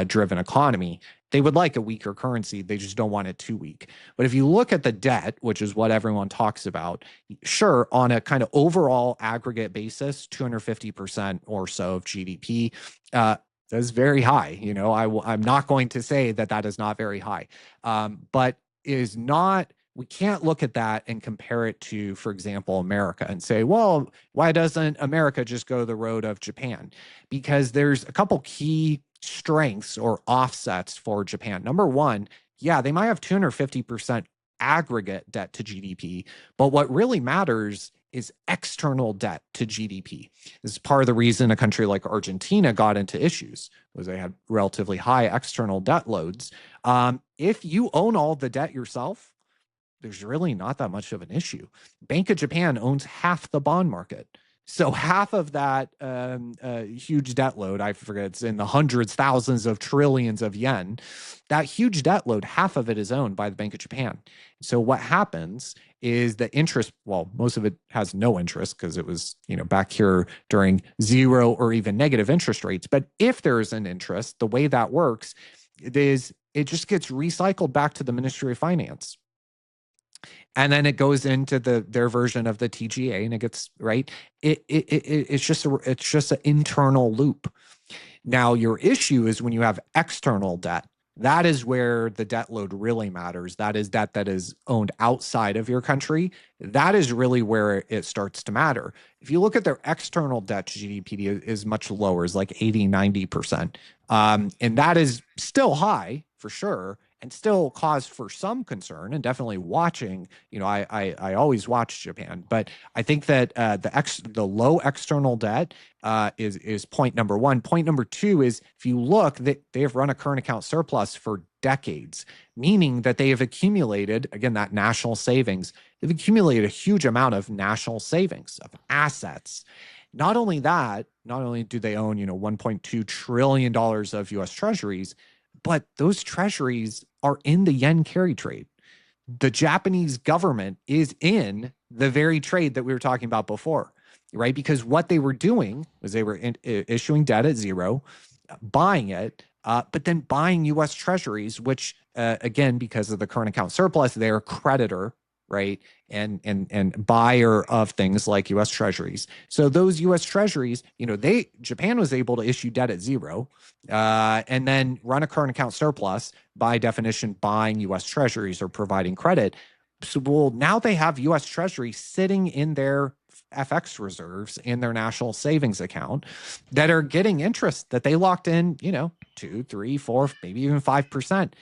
driven economy, they would like a weaker currency. They just don't want it too weak. But if you look at the debt, which is what everyone talks about, sure, on a kind of overall aggregate basis, 250% or so of GDP, that's very high. I'm not going to say that is not very high, but is not. We can't look at that and compare it to, for example, America and say, well, why doesn't America just go the road of Japan? Because there's a couple key strengths or offsets for Japan. Number one, yeah, they might have 250% aggregate debt to GDP, but what really matters is external debt to GDP. This is part of the reason a country like Argentina got into issues, was they had relatively high external debt loads. If you own all the debt yourself, there's really not that much of an issue. Bank of Japan owns half the bond market. So half of that huge debt load, I forget, it's in the hundreds, thousands of trillions of yen. That huge debt load, half of it is owned by the Bank of Japan. So what happens is the interest, well, most of it has no interest because it was, back here during zero or even negative interest rates. But if there's an interest, the way that works is it just gets recycled back to the Ministry of Finance, and then it goes into their version of the TGA, and it gets right. It's just an internal loop. Now, your issue is when you have external debt. That is where the debt load really matters. That is debt that is owned outside of your country. That is really where it starts to matter. If you look at their external debt to GDP is much lower, is like 80, 90%. And that is still high for sure, and still cause for some concern, and definitely watching. I always watch Japan, but I think that the low external debt is point number one. Point number two is, if you look, they have run a current account surplus for decades, meaning that they have accumulated, again, that national savings. They've accumulated a huge amount of national savings, of assets. Not only that, not only do they own, $1.2 trillion of US Treasuries, but those treasuries are in the yen carry trade. The Japanese government is in the very trade that we were talking about before, right? Because what they were doing was they were issuing debt at zero, buying it, but then buying US Treasuries, which, again, because of the current account surplus, they're a creditor, right? And buyer of things like US Treasuries. So those US Treasuries, Japan was able to issue debt at zero, and then run a current account surplus, by definition, buying US Treasuries or providing credit. So, well, now they have US Treasuries sitting in their FX reserves in their national savings account that are getting interest that they locked in, 2, 3, 4, maybe even 5%.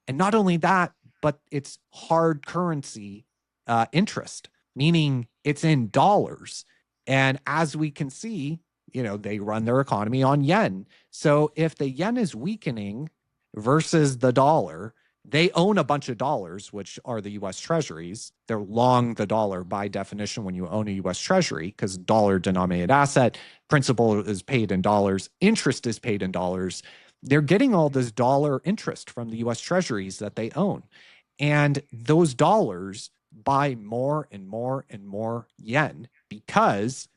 And not only that, but it's hard currency interest, meaning it's in dollars. And as we can see, they run their economy on yen. So if the yen is weakening versus the dollar, they own a bunch of dollars, which are the US Treasuries. They're long the dollar by definition when you own a US Treasury, because dollar denominated asset, principal is paid in dollars, interest is paid in dollars. They're getting all this dollar interest from the US Treasuries that they own. And those dollars buy more and more and more yen, because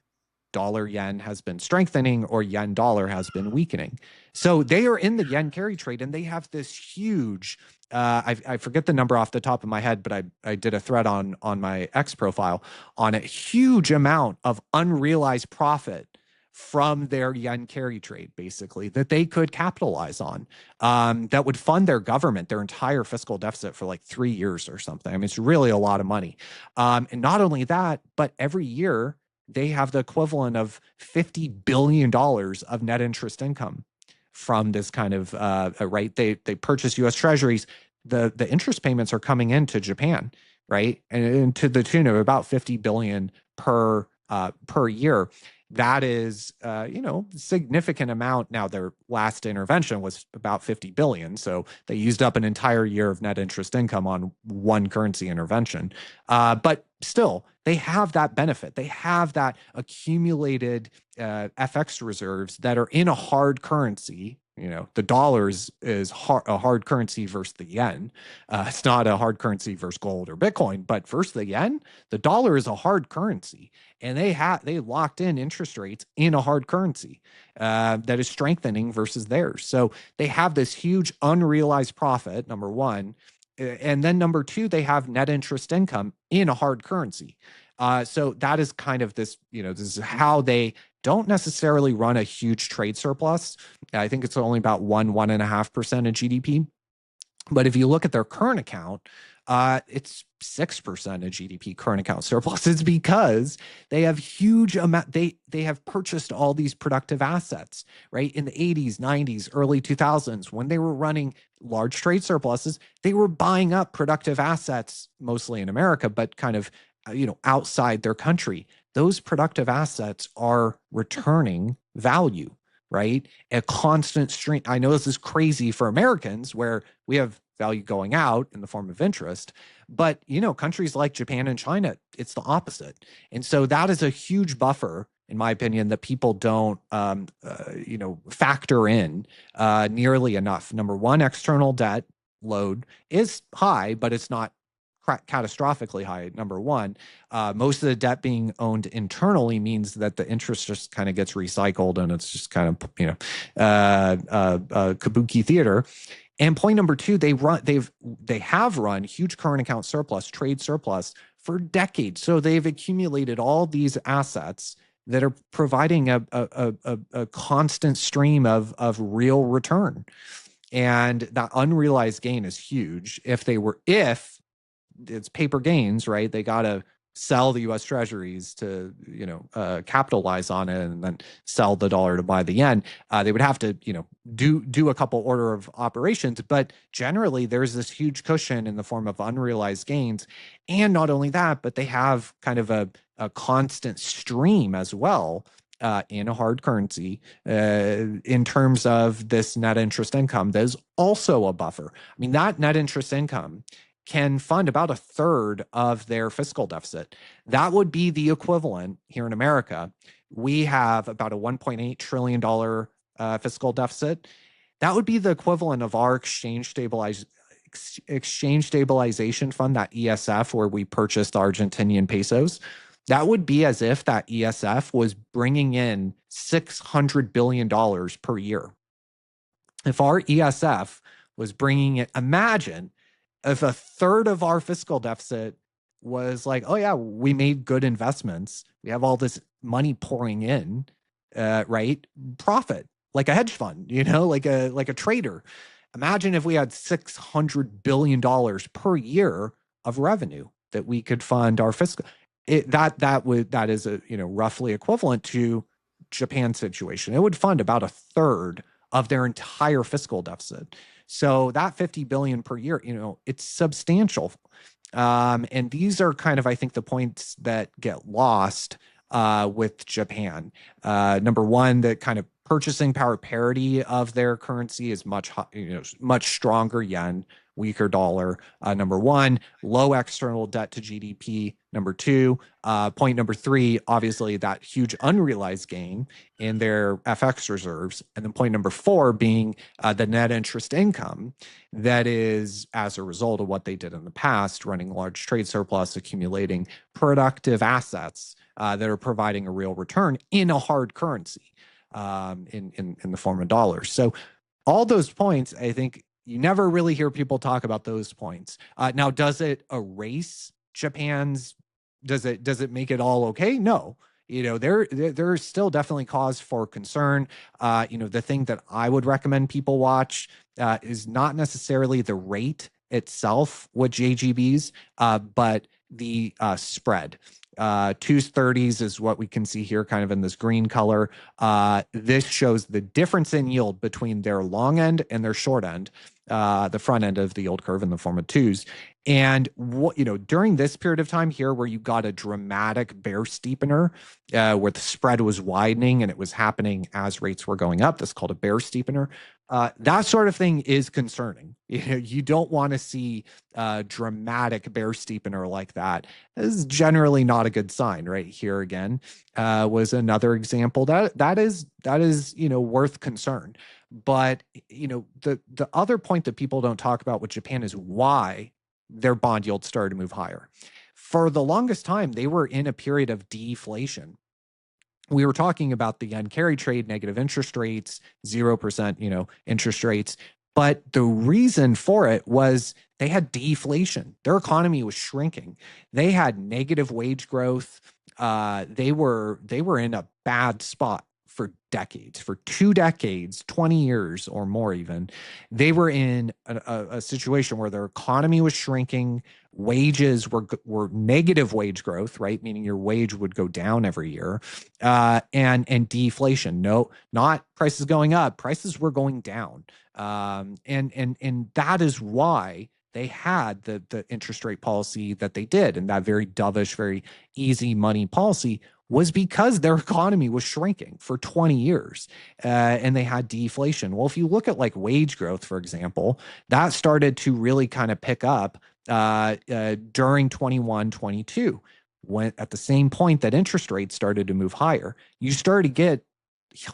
dollar yen has been strengthening or yen dollar has been weakening. So they are in the yen carry trade, and they have this huge, I forget the number off the top of my head, but I did a thread on my X profile on a huge amount of unrealized profit from their yen carry trade, basically, that they could capitalize on, that would fund their government, their entire fiscal deficit for like 3 years or something. I mean, it's really a lot of money. And not only that, but every year they have the equivalent of $50 billion of net interest income from this kind of, right? They purchase US Treasuries. The interest payments are coming into Japan, right? And to the tune of about 50 billion per year. That is, significant amount. Now, their last intervention was about 50 billion. So they used up an entire year of net interest income on one currency intervention. But still, they have that benefit. They have that accumulated FX reserves that are in a hard currency. The dollar is a hard currency versus the yen. It's not a hard currency versus gold or Bitcoin, but versus the yen, the dollar is a hard currency, and they locked in interest rates in a hard currency that is strengthening versus theirs. So they have this huge unrealized profit, number one, and then number two, they have net interest income in a hard currency. So that is kind of this, this is how they don't necessarily run a huge trade surplus. I think it's only about 1.5% of GDP. But if you look at their current account, it's 6% of GDP current account surplus. It's because they have huge amount. They have purchased all these productive assets, right? In the 80s, 90s, early 2000s, when they were running large trade surpluses, they were buying up productive assets, mostly in America, but kind of, outside their country. Those productive assets are returning value, right? A constant stream. I know this is crazy for Americans, where we have value going out in the form of interest, but countries like Japan and China, it's the opposite. And so that is a huge buffer in my opinion, that people don't, factor in nearly enough. Number one, external debt load is high, but it's not catastrophically high. Number one, most of the debt being owned internally means that the interest just kind of gets recycled, and it's just kind of kabuki theater. And point number two, they have run huge current account surplus, trade surplus for decades. So they've accumulated all these assets that are providing a constant stream of real return. And that unrealized gain is huge. If it's paper gains, right? They got to sell the US Treasuries to, capitalize on it, and then sell the dollar to buy the yen. They would have to, do a couple order of operations, but generally there's this huge cushion in the form of unrealized gains. And not only that, but they have kind of a constant stream as well in a hard currency in terms of this net interest income. There's also a buffer. I mean, that net interest income can fund about a third of their fiscal deficit. That would be the equivalent here in America. We have about a $1.8 trillion fiscal deficit. That would be the equivalent of our exchange stabilization fund, that ESF, where we purchased Argentinian pesos. That would be as if that ESF was bringing in $600 billion per year. If our ESF was bringing it, imagine if a third of our fiscal deficit was like, oh yeah, we made good investments, we have all this money pouring in, right? Profit, like a hedge fund, like a trader. Imagine if we had $600 billion per year of revenue that we could fund our fiscal. That is roughly equivalent to Japan's situation. It would fund about a third of their entire fiscal deficit. So that 50 billion per year, it's substantial. And these are kind of, I think, the points that get lost with Japan. Number one, the kind of purchasing power parity of their currency is much stronger yen, weaker dollar. Number one, low external debt to GDP. Number two, point number three, obviously that huge unrealized gain in their FX reserves. And then point number four being the net interest income that is as a result of what they did in the past, running large trade surplus, accumulating productive assets that are providing a real return in a hard currency, in the form of dollars. So all those points, I think, you never really hear people talk about those points. Now, does it erase Japan's? Does it make it all okay? No. There's still definitely cause for concern. The thing that I would recommend people watch is not necessarily the rate itself with JGBs, but the spread. 2s30s is what we can see here kind of in this green color. This shows the difference in yield between their long end and their short end, the front end of the yield curve in the form of twos. And during this period of time here, where you got a dramatic bear steepener, where the spread was widening and it was happening as rates were going up, that's called a bear steepener. That sort of thing is concerning. You don't want to see a dramatic bear steepener like that. This is generally not a good sign. Right here again was another example that is worth concern. But the other point that people don't talk about with Japan is why their bond yields started to move higher. For the longest time, they were in a period of deflation. We were talking about the yen carry trade, negative interest rates, 0%, interest rates. But the reason for it was they had deflation. Their economy was shrinking. They had negative wage growth. They were in a bad spot for decades, for 2 decades, 20 years or more even. They were in a situation where their economy was shrinking. Wages were negative wage growth, right? Meaning your wage would go down every year, and deflation. No, not prices going up. Prices were going down, and that is why they had the interest rate policy that they did, and that very dovish, very easy money policy was because their economy was shrinking for 20 years, and they had deflation. Well, if you look at like wage growth, for example, that started to really kind of pick up during 21, 22. went at the same point that interest rates started to move higher. You started to get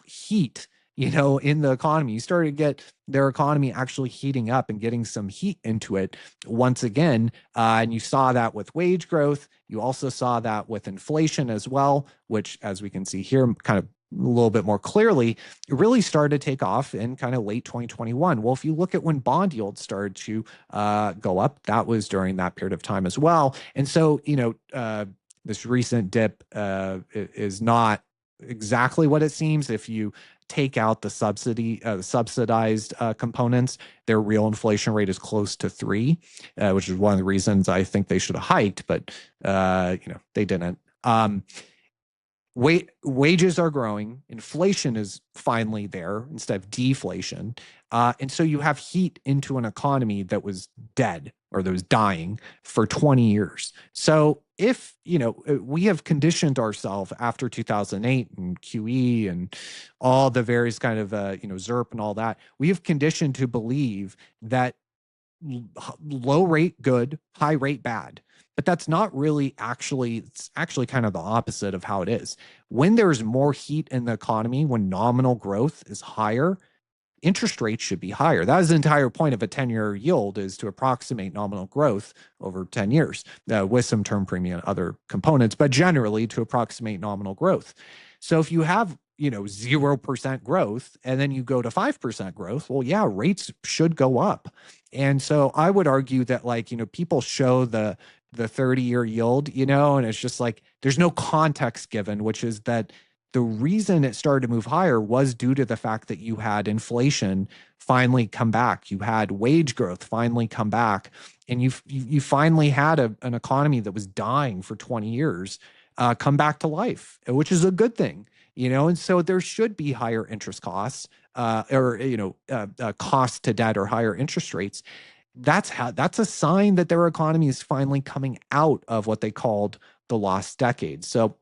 heat, in the economy. You started to get their economy actually heating up and getting some heat into it once again. And you saw that with wage growth. You also saw that with inflation as well, which, as we can see here, kind of a little bit more clearly, it really started to take off in kind of late 2021. Well, if you look at when bond yields started to go up, that was during that period of time as well. And so, this recent dip is not exactly what it seems. If you take out the subsidized components, their real inflation rate is close to 3, which is one of the reasons I think they should have hiked, but they didn't. Wages are growing. Inflation is finally there instead of deflation. And so you have heat into an economy that was dead or that was dying for 20 years. So if, we have conditioned ourselves after 2008 and QE and all the various kind of, ZERP and all that, we have conditioned to believe that low rate good, high rate bad. But that's not really it's actually kind of the opposite of how it is. When there's more heat in the economy, when nominal growth is higher, interest rates should be higher. That is the entire point of a 10-year yield, is to approximate nominal growth over 10 years with some term premium and other components, but generally to approximate nominal growth. So if you have 0% growth and then you go to 5% growth, well, yeah, rates should go up. And so I would argue that people show the 30-year yield, and it's just like there's no context given, which is that the reason it started to move higher was due to the fact that you had inflation finally come back. You had wage growth finally come back. And you finally had an economy that was dying for 20 years come back to life, which is a good thing, and so there should be higher interest costs cost to debt or higher interest rates. That's a sign that their economy is finally coming out of what they called the lost decade. So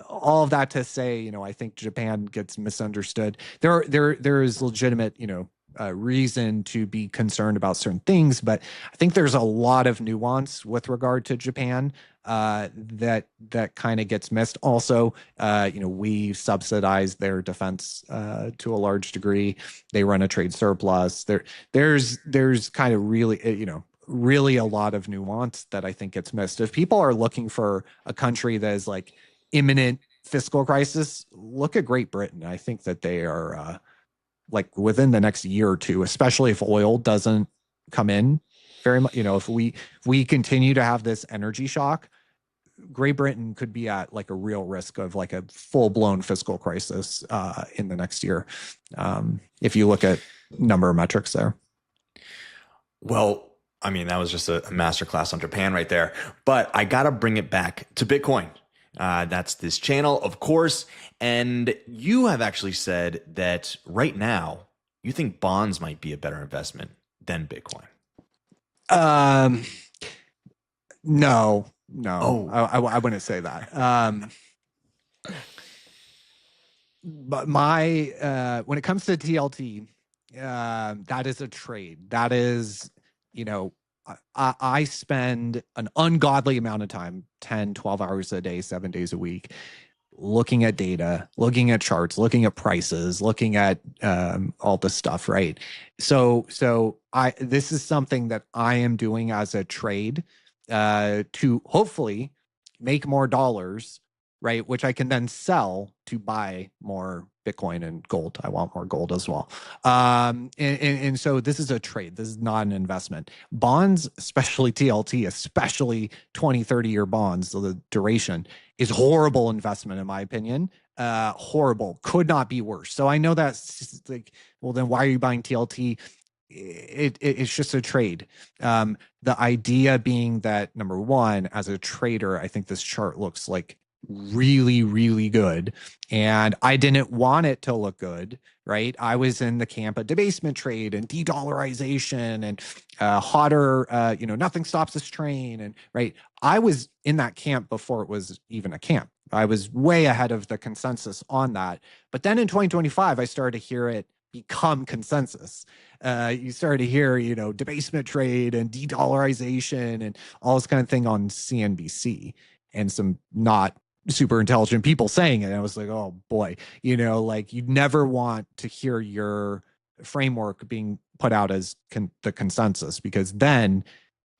all of that to say, I think Japan gets misunderstood. There is legitimate, reason to be concerned about certain things, but I think there's a lot of nuance with regard to Japan that kind of gets missed. Also, we subsidize their defense to a large degree. They run a trade surplus. There's kind of really, really a lot of nuance that I think gets missed. If people are looking for a country that is like imminent fiscal crisis, look at Great Britain. I think that they are within the next year or two, especially if oil doesn't come in very much, if we continue to have this energy shock, Great Britain could be at a real risk of a full-blown fiscal crisis in the next year. If you look at number of metrics there. Well, I mean, that was just a masterclass on Japan right there, but I got to bring it back to Bitcoin. That's this channel, of course. And you have actually said that right now you think bonds might be a better investment than Bitcoin. No, Oh. I wouldn't say that. But when it comes to TLT, that is a trade. That is, I spend an ungodly amount of time, 10, 12 hours a day, 7 days a week, looking at data, looking at charts, looking at prices, looking at all this stuff, right? So this is something that I am doing as a trade to hopefully make more dollars, right? Which I can then sell to buy more Bitcoin and gold. I want more gold as well. And so this is a trade. This is not an investment. Bonds, especially TLT, especially 20, 30-year bonds, so the duration is horrible investment, in my opinion. Horrible. Could not be worse. So I know that's well, then why are you buying TLT? It's just a trade. The idea being that, number one, as a trader, I think this chart looks really, really good. And I didn't want it to look good, right? I was in the camp of debasement trade and de-dollarization and hotter, nothing stops this train. And right, I was in that camp before it was even a camp. I was way ahead of the consensus on that. But then in 2025, I started to hear it become consensus. You started to hear, debasement trade and de-dollarization and all this kind of thing on CNBC, and some not super intelligent people saying it. And I was like, oh boy, like you never want to hear your framework being put out as the consensus, because then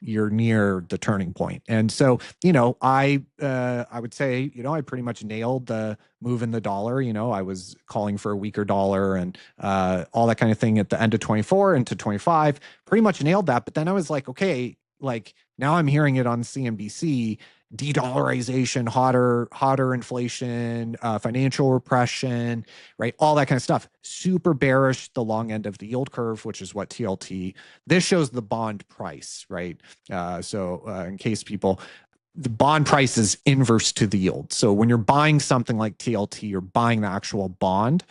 you're near the turning point. And so, I would say, I pretty much nailed the move in the dollar. I was calling for a weaker dollar and all that kind of thing at the end of 24 into 25, pretty much nailed that. But then I was like, okay, like now I'm hearing it on CNBC, de-dollarization, hotter inflation, financial repression, right? All that kind of stuff. Super bearish the long end of the yield curve, which is what TLT. This shows the bond price, right? So in case the bond price is inverse to the yield. So when you're buying something like TLT, you're buying the actual bond,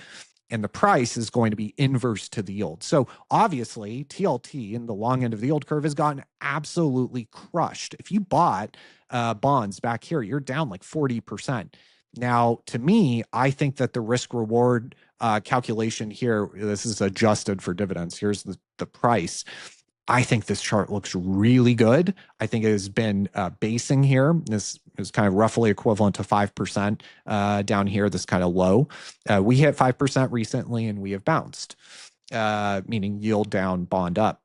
and the price is going to be inverse to the yield. So obviously, TLT in the long end of the yield curve has gotten absolutely crushed. If you bought bonds back here, you're down like 40%. Now, to me, I think that the risk reward calculation here, this is adjusted for dividends. Here's the price. I think this chart looks really good. I think it has been basing here. This is kind of roughly equivalent to 5% down here, this kind of low. We hit 5% recently and we have bounced, meaning yield down, bond up.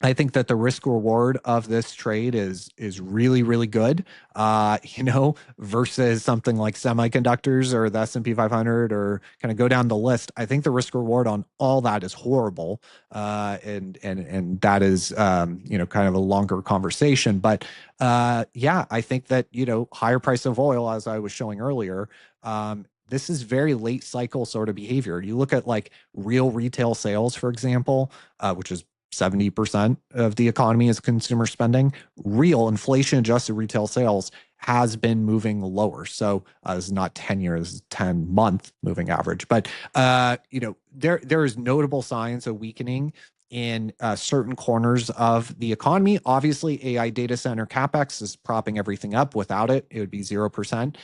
I think that the risk reward of this trade is really, really good, versus something like semiconductors or the S&P 500 or kind of go down the list. I think the risk reward on all that is horrible. And that is, kind of a longer conversation. But yeah, I think that, higher price of oil, as I was showing earlier, this is very late cycle sort of behavior. You look at like real retail sales, for example, which is 70% of the economy is consumer spending. Real inflation adjusted retail sales has been moving lower. So it's not 10 years, 10-month moving average. But, there is notable signs of weakening in certain corners of the economy. Obviously, AI data center CapEx is propping everything up. Without it, it would be 0%.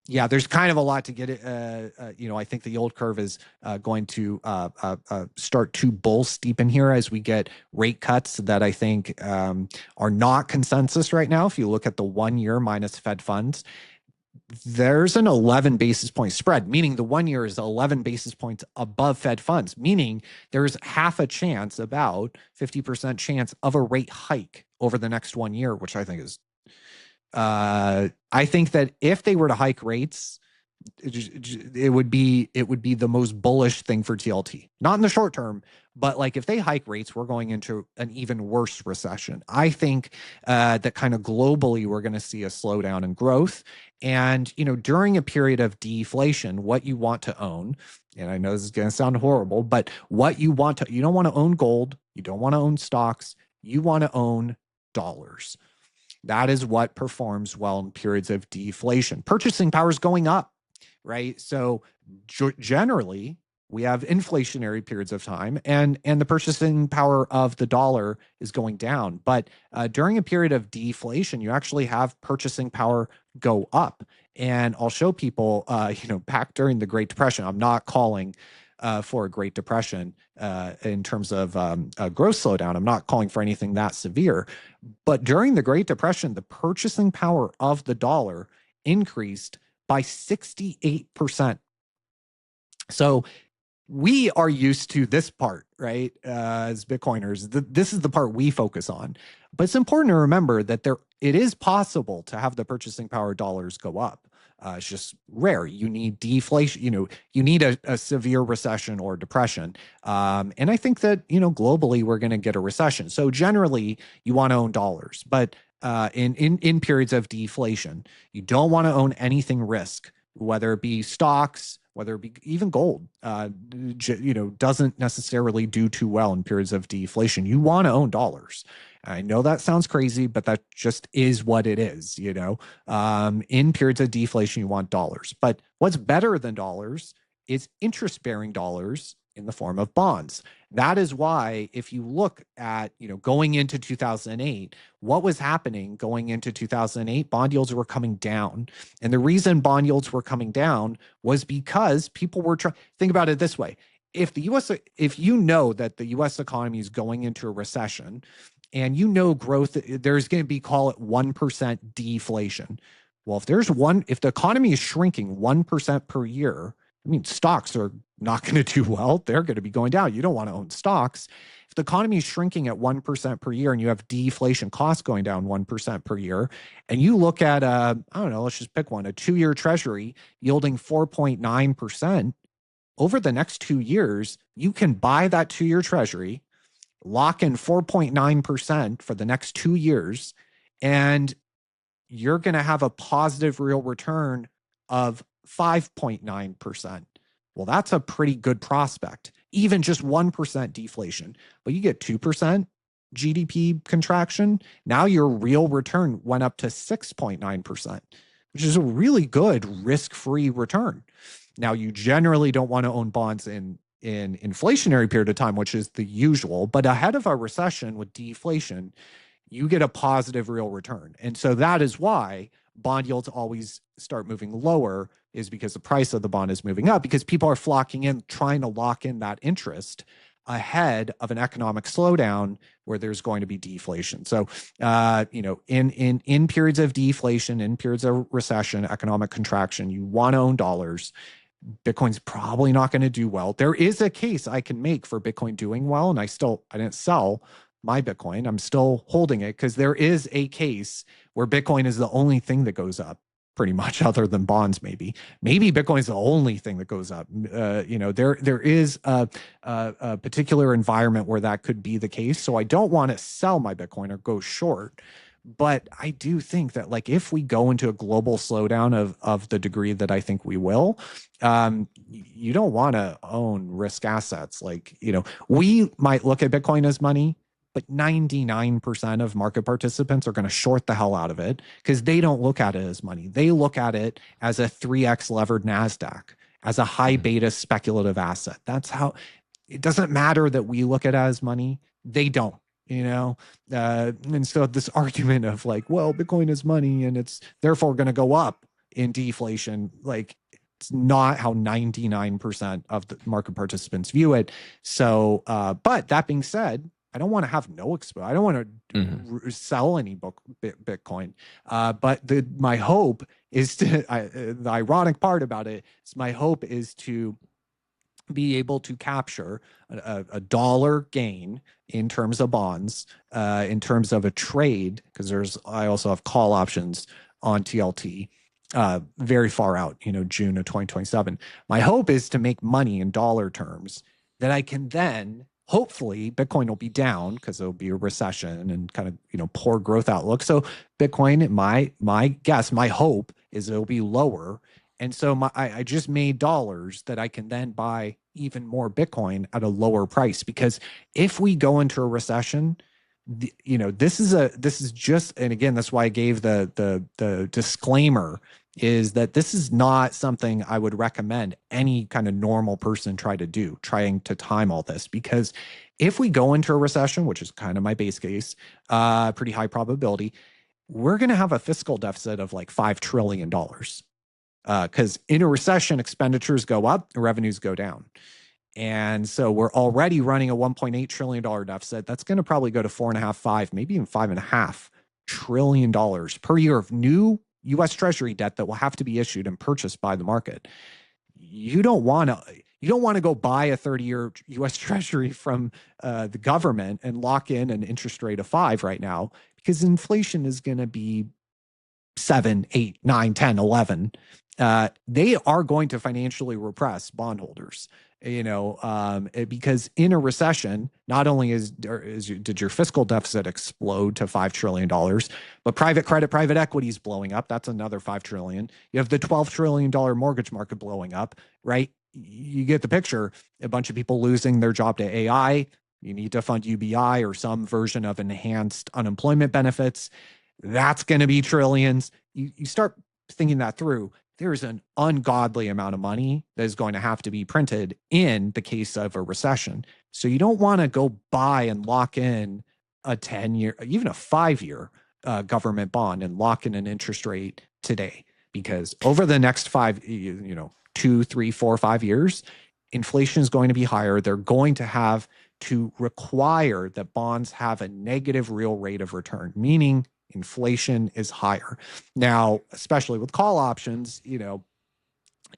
Yeah, there's kind of a lot to get it. I think the yield curve is going to start to bull steepen here as we get rate cuts that I think are not consensus right now. If you look at the 1 year minus Fed funds, there's an 11 basis point spread, meaning the 1 year is 11 basis points above Fed funds, meaning there's half a chance, about 50% chance of a rate hike over the next 1 year, which I think is I think that if they were to hike rates, it would be the most bullish thing for TLT. Not in the short term, but like if they hike rates, we're going into an even worse recession. I think that kind of globally we're going to see a slowdown in growth. And during a period of deflation, what you want to own, and I know this is going to sound horrible, but what you don't want to own gold, you don't want to own stocks, you want to own dollars. That is what performs well in periods of deflation. Purchasing power is going up, right? So generally, we have inflationary periods of time, and the purchasing power of the dollar is going down. But during a period of deflation, you actually have purchasing power go up. And I'll show people, back during the Great Depression, I'm not calling for a Great Depression in terms of a growth slowdown. I'm not calling for anything that severe. But during the Great Depression, the purchasing power of the dollar increased by 68%. So we are used to this part, right? As Bitcoiners, this is the part we focus on. But it's important to remember that it is possible to have the purchasing power of dollars go up. It's just rare. You need deflation. You need a severe recession or depression. And I think that globally we're going to get a recession. So generally, you want to own dollars, but in periods of deflation, you don't want to own anything risk, whether it be stocks, whether it be even gold. Doesn't necessarily do too well in periods of deflation. You want to own dollars. I know that sounds crazy, but that just is what it is. In periods of deflation, you want dollars. But what's better than dollars is interest-bearing dollars in the form of bonds. That is why, if you look at, going into 2008, what was happening going into 2008, bond yields were coming down. And the reason bond yields were coming down was because people were think about it this way. if you know that the US economy is going into a recession and you know growth, there's going to be, call it 1% deflation. Well, if the economy is shrinking 1% per year, I mean, stocks are not going to do well. They're going to be going down. You don't want to own stocks. If the economy is shrinking at 1% per year and you have deflation costs going down 1% per year, and you look at, I don't know, let's just pick one, a 2-year treasury yielding 4.9%, over the next 2 years, you can buy that 2-year treasury, lock in 4.9% for the next 2 years, and you're going to have a positive real return of 5.9%. Well, that's a pretty good prospect, even just 1% deflation. But you get 2% GDP contraction. Now your real return went up to 6.9%, which is a really good risk-free return. Now, you generally don't want to own bonds in inflationary period of time, which is the usual, but ahead of a recession with deflation, you get a positive real return. And so that is why bond yields always start moving lower, is because the price of the bond is moving up, because people are flocking in, trying to lock in that interest ahead of an economic slowdown where there's going to be deflation. So, in periods of deflation, in periods of recession, economic contraction, you want to own dollars. Bitcoin's probably not going to do well. There is a case I can make for Bitcoin doing well, and I didn't sell my Bitcoin. I'm still holding it because there is a case where Bitcoin is the only thing that goes up, pretty much, other than bonds. Maybe Bitcoin is the only thing that goes up. There is a particular environment where that could be the case. So I don't want to sell my Bitcoin or go short. But I do think that, like, if we go into a global slowdown of the degree that I think we will, you don't want to own risk assets. Like, we might look at Bitcoin as money, but 99% of market participants are going to short the hell out of it because they don't look at it as money. They look at it as a 3x levered NASDAQ, as a high beta speculative asset. That's how. It doesn't matter that we look at it as money. They don't. And so this argument of, like, well, Bitcoin is money and it's therefore going to go up in deflation, like, it's not how 99% of the market participants view it. So, but that being said, I don't want to have no exposure. I don't want to sell any Bitcoin. But my hope is the ironic part about it is my hope is to be able to capture a dollar gain in terms of bonds, in terms of a trade, because I also have call options on TLT very far out, June of 2027. My hope is to make money in dollar terms that I can then, hopefully, Bitcoin will be down because there'll be a recession and kind of, poor growth outlook. So Bitcoin, my guess, my hope is it'll be lower. And so I just made dollars that I can then buy even more Bitcoin at a lower price, because if we go into a recession, this is just, and again, that's why I gave the disclaimer, is that this is not something I would recommend any kind of normal person trying to time all this, because if we go into a recession, which is kind of my base case, pretty high probability, we're going to have a fiscal deficit of like $5 trillion. Because in a recession, expenditures go up, revenues go down. And so we're already running a $1.8 trillion deficit. That's going to probably go to 4.5, 5, maybe even $5.5 trillion per year of new US Treasury debt that will have to be issued and purchased by the market. You don't want to go buy a 30-year US Treasury from the government and lock in an interest rate of 5 right now, because inflation is going to be 7, 8, 9, 10, 11. They are going to financially repress bondholders, because in a recession, not only did your fiscal deficit explode to $5 trillion, but private credit, private equity is blowing up. That's another $5 trillion. You have the $12 trillion mortgage market blowing up, right? You get the picture. A bunch of people losing their job to AI. You need to fund UBI or some version of enhanced unemployment benefits. That's going to be trillions. You start thinking that through. There's an ungodly amount of money that is going to have to be printed in the case of a recession. So you don't want to go buy and lock in a 10-year, even a 5-year government bond and lock in an interest rate today, because over the next 2, 3, 4, 5 years, inflation is going to be higher. They're going to have to require that bonds have a negative real rate of return, meaning inflation is higher. Now, especially with call options,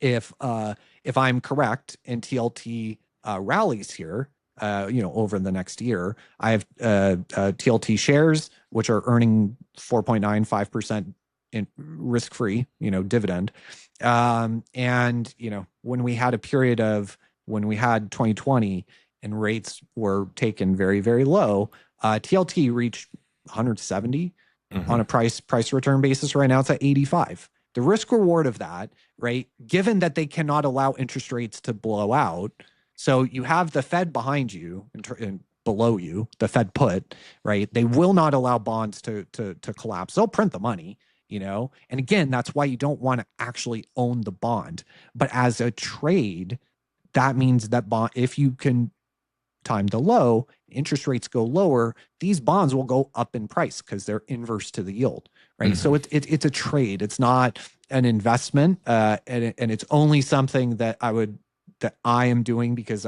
if I'm correct and TLT rallies here, over the next year, I have TLT shares, which are earning 4.95% in risk-free, dividend. And, when we had a period of when we had 2020 and rates were taken very, very low, TLT reached 170 on a price return basis. Right now it's at 85. The risk reward of that, right? Given that they cannot allow interest rates to blow out. So you have the Fed behind you and below you, the Fed put, right? They will not allow bonds to collapse. They'll print the money, and again, that's why you don't want to actually own the bond. But as a trade, that means that bond, if you can time the low, interest rates go lower, these bonds will go up in price because they're inverse to the yield, right? So it's a trade. It's not an investment, and it's only something that I am doing because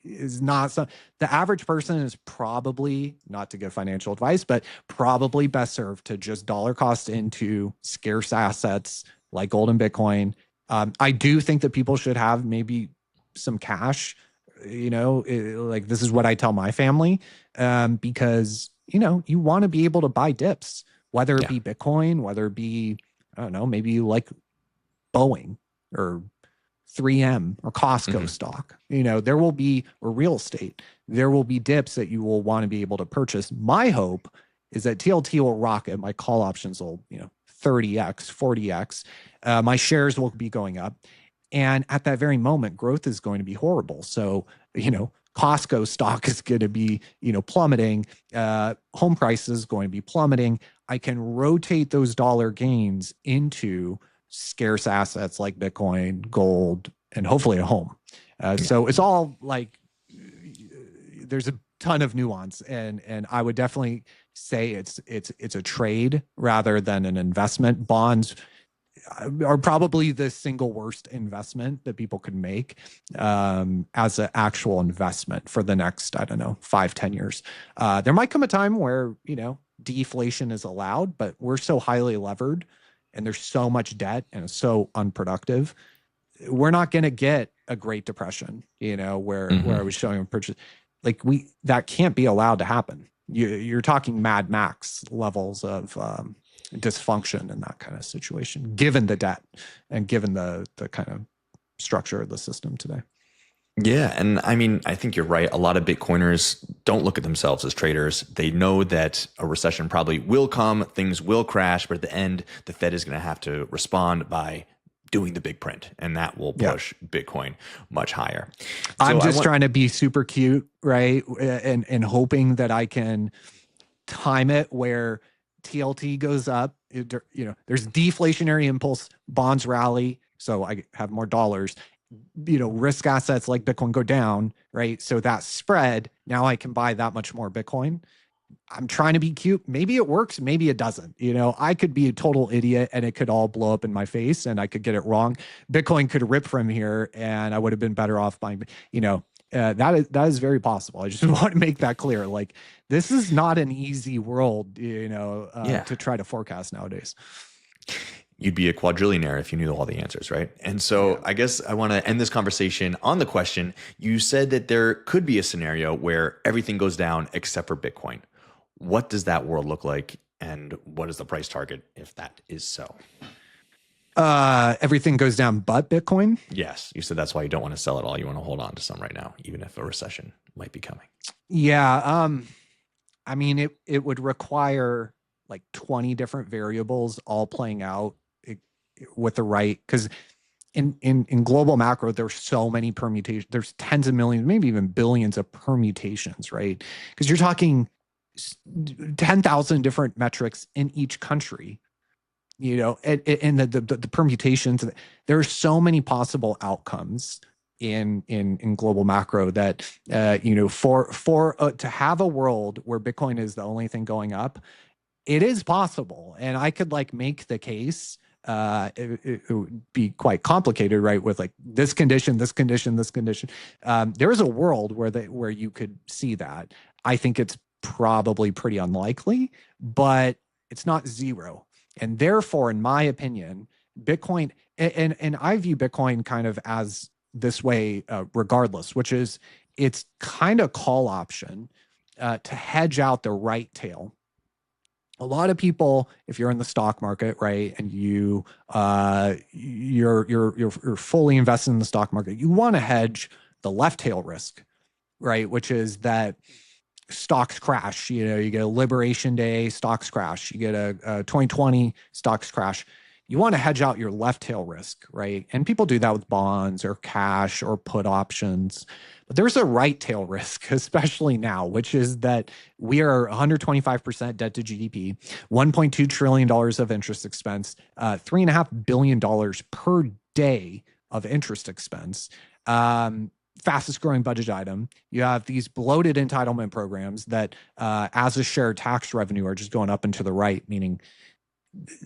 is not some, the average person is probably, not to give financial advice, but probably best served to just dollar cost into scarce assets like gold and Bitcoin. I do think that people should have maybe some cash, like this is what I tell my family, because, you want to be able to buy dips, whether it be Bitcoin, whether it be, I don't know, maybe you like Boeing or 3M or Costco stock, there will be, or real estate, there will be dips that you will want to be able to purchase. My hope is that TLT will rocket. My call options will, 30x, 40x. My shares will be going up. And at that very moment, growth is going to be horrible. So, Costco stock is going to be, plummeting. Home prices going to be plummeting. I can rotate those dollar gains into scarce assets like Bitcoin, gold, and hopefully a home. So it's all like, there's a ton of nuance, and I would definitely say it's a trade rather than an investment. Bonds are probably the single worst investment that people could make as an actual investment for the next, I don't know, 5-10 years. There might come a time where, deflation is allowed, but we're so highly levered and there's so much debt and it's so unproductive. We're not going to get a Great Depression, where I was showing a purchase. Like that can't be allowed to happen. You're talking Mad Max levels of dysfunction in that kind of situation, given the debt and given the kind of structure of the system today. Yeah. And I mean, I think you're right. A lot of Bitcoiners don't look at themselves as traders. They know that a recession probably will come, things will crash, but at the end, the Fed is going to have to respond by doing the big print, and that will push Bitcoin much higher. So I'm just trying to be super cute, right? And hoping that I can time it where TLT goes up, there's deflationary impulse, bonds rally, so I have more dollars, risk assets like Bitcoin go down, right? So that spread, now I can buy that much more Bitcoin. I'm trying to be cute. Maybe it works, maybe it doesn't. I could be a total idiot and it could all blow up in my face and I could get it wrong. Bitcoin could rip from here and I would have been better off buying, that is very possible. I just want to make that clear. Like, this is not an easy world, to try to forecast nowadays. You'd be a quadrillionaire if you knew all the answers, right? And so I guess I want to end this conversation on the question. You said that there could be a scenario where everything goes down except for Bitcoin. What does that world look like? And what is the price target if that is so? Everything goes down but Bitcoin? Yes. You said that's why you don't want to sell it all. You want to hold on to some right now, even if a recession might be coming. Yeah. I mean, it would require like 20 different variables all playing out with the right, because in global macro, there's so many permutations. There's tens of millions, maybe even billions of permutations, right? Because you're talking 10,000 different metrics in each country, and the permutations. There are so many possible outcomes in global macro that to have a world where Bitcoin is the only thing going up, it is possible, and I could make the case it would be quite complicated, right? With like this condition, this condition, this condition. There is a world where you could see that. I think it's probably pretty unlikely, but it's not zero. And therefore, in my opinion, Bitcoin, and I view Bitcoin kind of as this way, regardless, which is it's kind of call option to hedge out the right tail. A lot of people, if you're in the stock market, right, and you're fully invested in the stock market, you want to hedge the left tail risk, right, which is that stocks crash. You get a Liberation Day, stocks crash. You get a 2020, stocks crash. You want to hedge out your left tail risk, right? And people do that with bonds or cash or put options. But there's a right tail risk, especially now, which is that we are 125% debt to GDP, $1.2 trillion of interest expense, $3.5 billion per day of interest expense. Fastest growing budget item. You have these bloated entitlement programs that, as a shared tax revenue, are just going up and to the right, meaning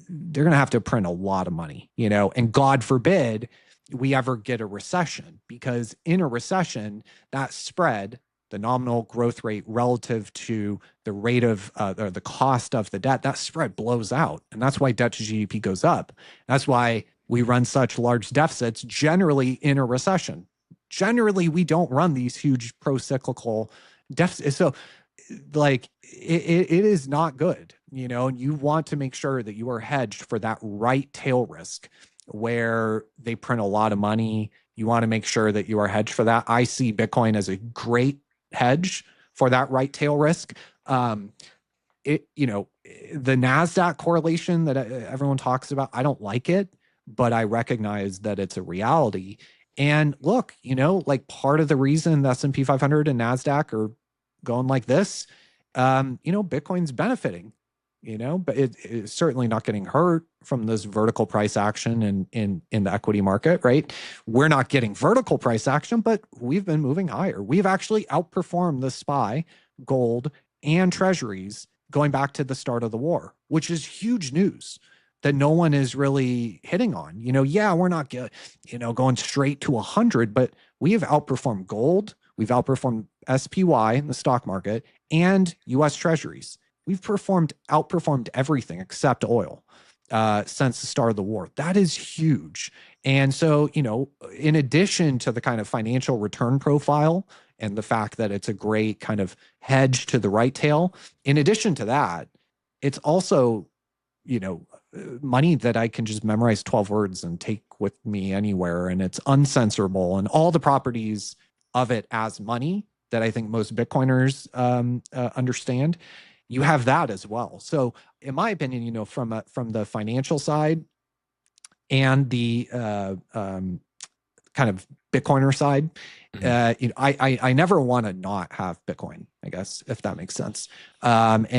they're going to have to print a lot of money, and God forbid we ever get a recession, because in a recession, that spread, the nominal growth rate relative to the rate of or the cost of the debt, that spread blows out. And that's why debt to GDP goes up. That's why we run such large deficits generally in a recession. Generally, we don't run these huge pro-cyclical deficits. So like it is not good, and you want to make sure that you are hedged for that right tail risk where they print a lot of money. You want to make sure that you are hedged for that. I see Bitcoin as a great hedge for that right tail risk. The NASDAQ correlation that everyone talks about, I don't like it, but I recognize that it's a reality. And look, like part of the reason the S&P 500 and NASDAQ are going like this, Bitcoin's benefiting, but it's certainly not getting hurt from this vertical price action in the equity market, right? We're not getting vertical price action, but we've been moving higher. We've actually outperformed the SPY, gold, and treasuries going back to the start of the war, which is huge news that no one is really hitting on. We're not going straight to 100, but we have outperformed gold. We've outperformed SPY in the stock market and US Treasuries. We've outperformed everything except oil since the start of the war. That is huge. And so, in addition to the kind of financial return profile and the fact that it's a great kind of hedge to the right tail, in addition to that, it's also, money that I can just memorize 12 words and take with me anywhere. And it's uncensorable, and all the properties of it as money that I think most Bitcoiners understand. You have that as well. So in my opinion, from the financial side and the kind of Bitcoiner side, I never want to not have Bitcoin, I guess, if that makes sense. Like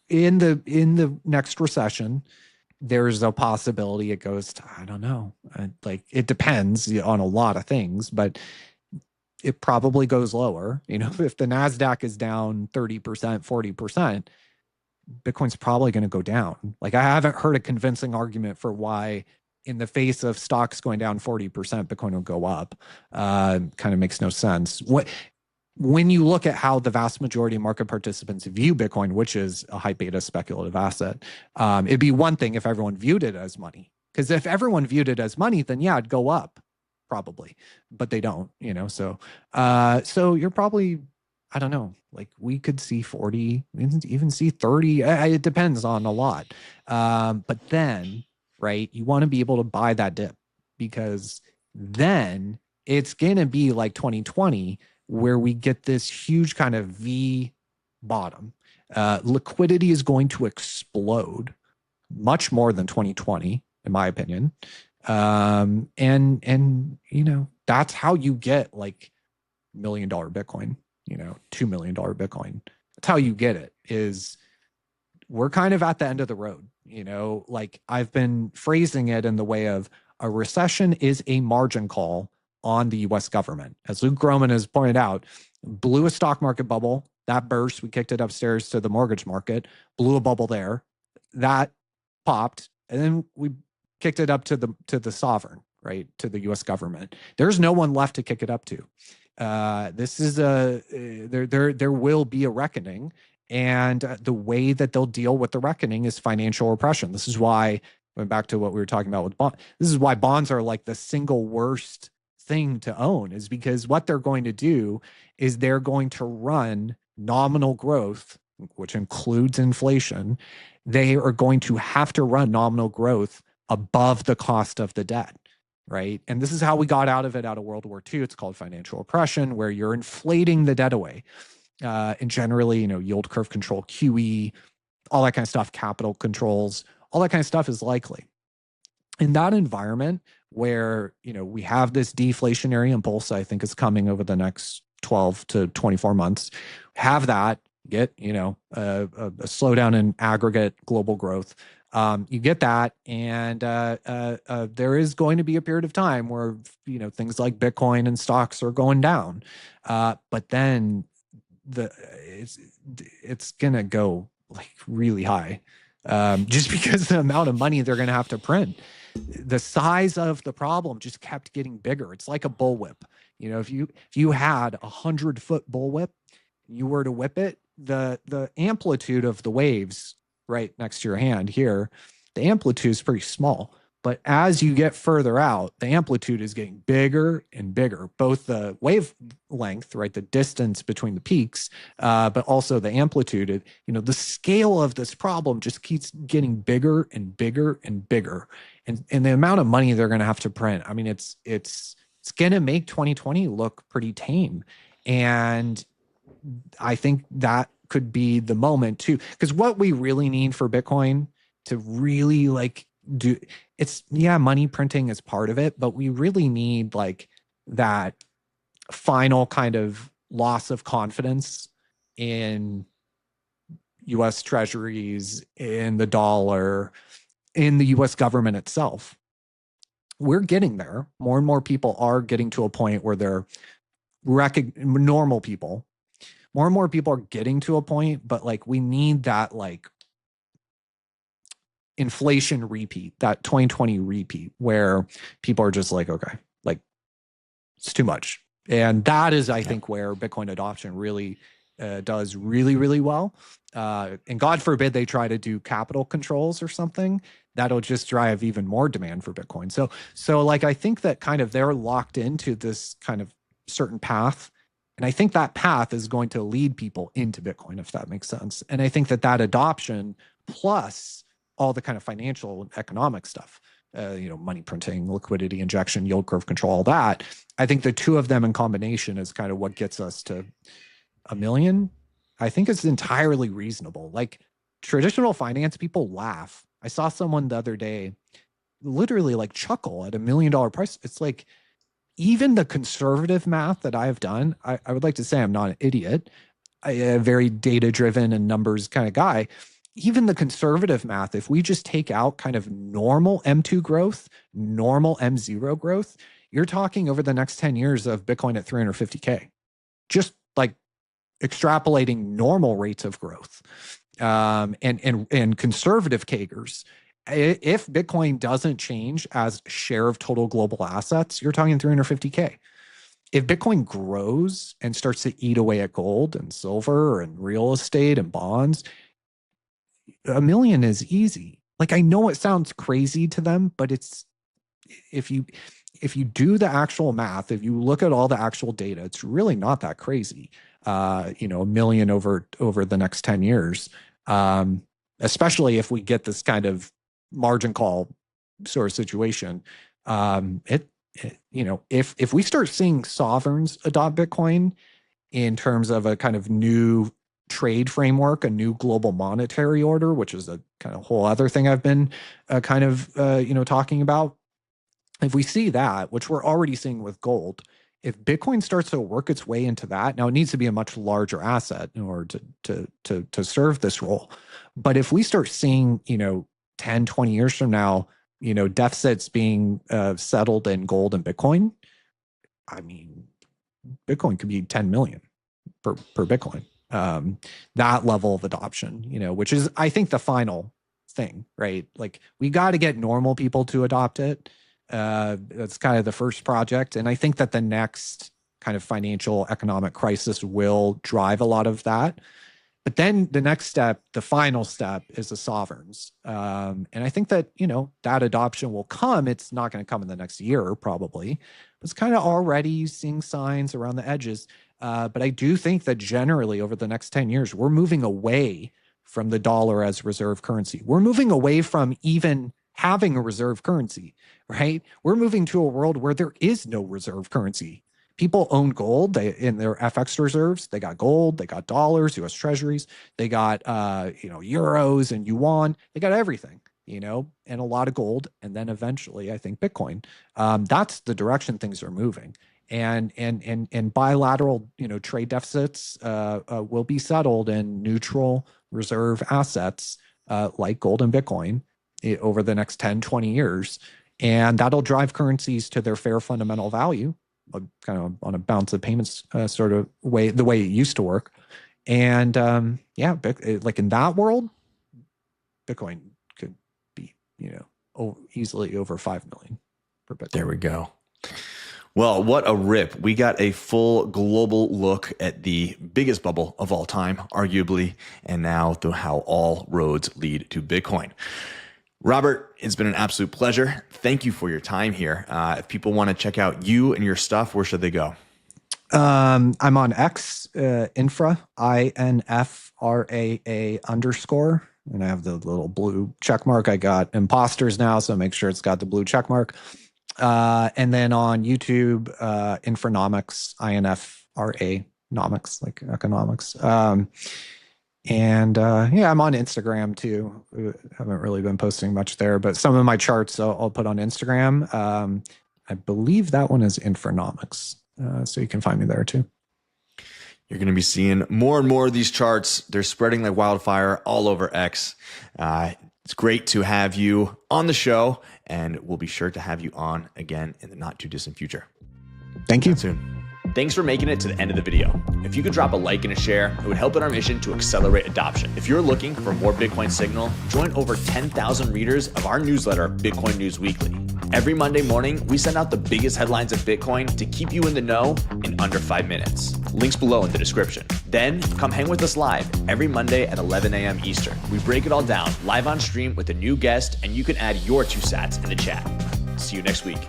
in the next recession, there's a possibility it goes to, I don't know, like it depends on a lot of things, but it probably goes lower. If the NASDAQ is down 30%, 40%, Bitcoin's probably going to go down. Like I haven't heard a convincing argument for why in the face of stocks going down 40%, Bitcoin will go up. Kind of makes no sense. When you look at how the vast majority of market participants view Bitcoin, which is a high beta speculative asset, it'd be one thing if everyone viewed it as money. Because if everyone viewed it as money, then yeah, it'd go up probably, but they don't, so you're probably, I don't know, like we could see 40, even see 30. It depends on a lot. But then, right, you want to be able to buy that dip, because then it's going to be like 2020, where we get this huge kind of V bottom. Liquidity is going to explode much more than 2020, in my opinion. That's how you get like $1 million Bitcoin, $2 million Bitcoin. That's how you get it. Is we're kind of at the end of the road, like I've been phrasing it in the way of a recession is a margin call on the US government. As Luke Groman has pointed out, blew a stock market bubble, that burst, we kicked it upstairs to the mortgage market, blew a bubble there. That popped, and then we kicked it up to the sovereign, right, to the U.S. government. There's no one left to kick it up to. This is there will be a reckoning, and the way that they'll deal with the reckoning is financial repression. This is why, going back to what we were talking about with bonds, this is why bonds are like the single worst thing to own, is because what they're going to do is they're going to run nominal growth, which includes inflation. They are going to have to run nominal growth above the cost of the debt, right? And this is how we got out of it out of World War II. It's called financial repression, where you're inflating the debt away. And generally, yield curve control, QE, all that kind of stuff, capital controls, all that kind of stuff is likely. In that environment where, we have this deflationary impulse, I think is coming over the next 12 to 24 months, have that, get, a slowdown in aggregate global growth. You get that, and there is going to be a period of time where, things like Bitcoin and stocks are going down. But then it's going to go like really high, just because the amount of money they're going to have to print. The size of the problem just kept getting bigger. It's like a bullwhip. If you had 100-foot bullwhip, you were to whip it, the amplitude of the waves right next to your hand here, the amplitude is pretty small. But as you get further out, the amplitude is getting bigger and bigger, both the wavelength, right, the distance between the peaks, but also the amplitude. The scale of this problem just keeps getting bigger and bigger and bigger. And the amount of money they're going to have to print, I mean, it's going to make 2020 look pretty tame. And I think that could be the moment too, because what we really need for Bitcoin to really do, it's, money printing is part of it, but we really need that final kind of loss of confidence in US treasuries, in the dollar, in the US government itself. We're getting there. More and more people are getting to a point where they're normal people. More and more people are getting to a point, but we need that inflation repeat, that 2020 repeat, where people are just okay, it's too much. And that is, I think, where Bitcoin adoption really does really, really well. And God forbid they try to do capital controls or something, that'll just drive even more demand for Bitcoin. So I think that kind of they're locked into this kind of certain path. And I think that path is going to lead people into Bitcoin, if that makes sense. And I think that adoption plus all the kind of financial and economic stuff, money printing, liquidity injection, yield curve control, all that, I think the two of them in combination is kind of what gets us to 1 million. I think it's entirely reasonable. Traditional finance people laugh. I saw someone the other day literally chuckle at $1 million price. It's even the conservative math that I've done, I would like to say I'm not an idiot, a very data-driven and numbers kind of guy. Even the conservative math, if we just take out kind of normal M2 growth, normal M0 growth, you're talking over the next 10 years of Bitcoin at 350K. Just extrapolating normal rates of growth, and conservative CAGRs. If Bitcoin doesn't change as share of total global assets, you're talking 350K. If Bitcoin grows and starts to eat away at gold and silver and real estate and bonds, 1 million is easy. I know it sounds crazy to them, but it's, if you do the actual math, if you look at all the actual data, it's really not that crazy. 1 million over the next 10 years, especially if we get this kind of margin call sort of situation. If we start seeing sovereigns adopt Bitcoin in terms of a kind of new trade framework, a new global monetary order, which is a kind of whole other thing I've been talking about. If we see that, which we're already seeing with gold, if Bitcoin starts to work its way into that, now it needs to be a much larger asset in order to serve this role. But if we start seeing, 10, 20 years from now, deficits being settled in gold and Bitcoin, I mean, Bitcoin could be 10 million per Bitcoin. That level of adoption, which is, I think, the final thing, right? Like we got to get normal people to adopt it. That's kind of the first project. And I think that the next kind of financial economic crisis will drive a lot of that. But then the next step, the final step, is the sovereigns. And I think that, that adoption will come. It's not going to come in the next year, probably. It's kind of already seeing signs around the edges. But I do think that generally over the next 10 years, we're moving away from the dollar as reserve currency. We're moving away from even having a reserve currency, right? We're moving to a world where there is no reserve currency. People own gold in their FX reserves. They got gold, they got dollars, US Treasuries, they got euros and yuan. They got everything, and a lot of gold. And then eventually, I think Bitcoin. That's the direction things are moving. And bilateral, trade deficits will be settled in neutral reserve assets like gold and Bitcoin over the next 10, 20 years. And that'll drive currencies to their fair fundamental value, kind of on a balance of payments sort of way, the way it used to work. And like in that world, Bitcoin could be, easily over 5 million per Bitcoin. There we go. Well, what a rip. We got a full global look at the biggest bubble of all time, arguably, and now to how all roads lead to Bitcoin. Robert, it's been an absolute pleasure. Thank you for your time here. If people want to check out you and your stuff, where should they go? I'm on X, Infra, INFRAA_, and I have the little blue check mark. I got imposters now, so make sure it's got the blue check mark. And then on YouTube, Infranomics, INFRA nomics, like economics. And I'm on Instagram too. Haven't really been posting much there, but some of my charts I'll put on Instagram. I believe that one is Infranomics. So you can find me there too. You're going to be seeing more and more of these charts. They're spreading like wildfire all over X. It's great to have you on the show, and we'll be sure to have you on again in the not too distant future. Thank you. Soon. Thanks for making it to the end of the video. If you could drop a like and a share, it would help in our mission to accelerate adoption. If you're looking for more Bitcoin signal, join over 10,000 readers of our newsletter, Bitcoin News Weekly. Every Monday morning, we send out the biggest headlines of Bitcoin to keep you in the know in under 5 minutes. Links below in the description. Then come hang with us live every Monday at 11 a.m. Eastern. We break it all down live on stream with a new guest, and you can add your 2 sats in the chat. See you next week.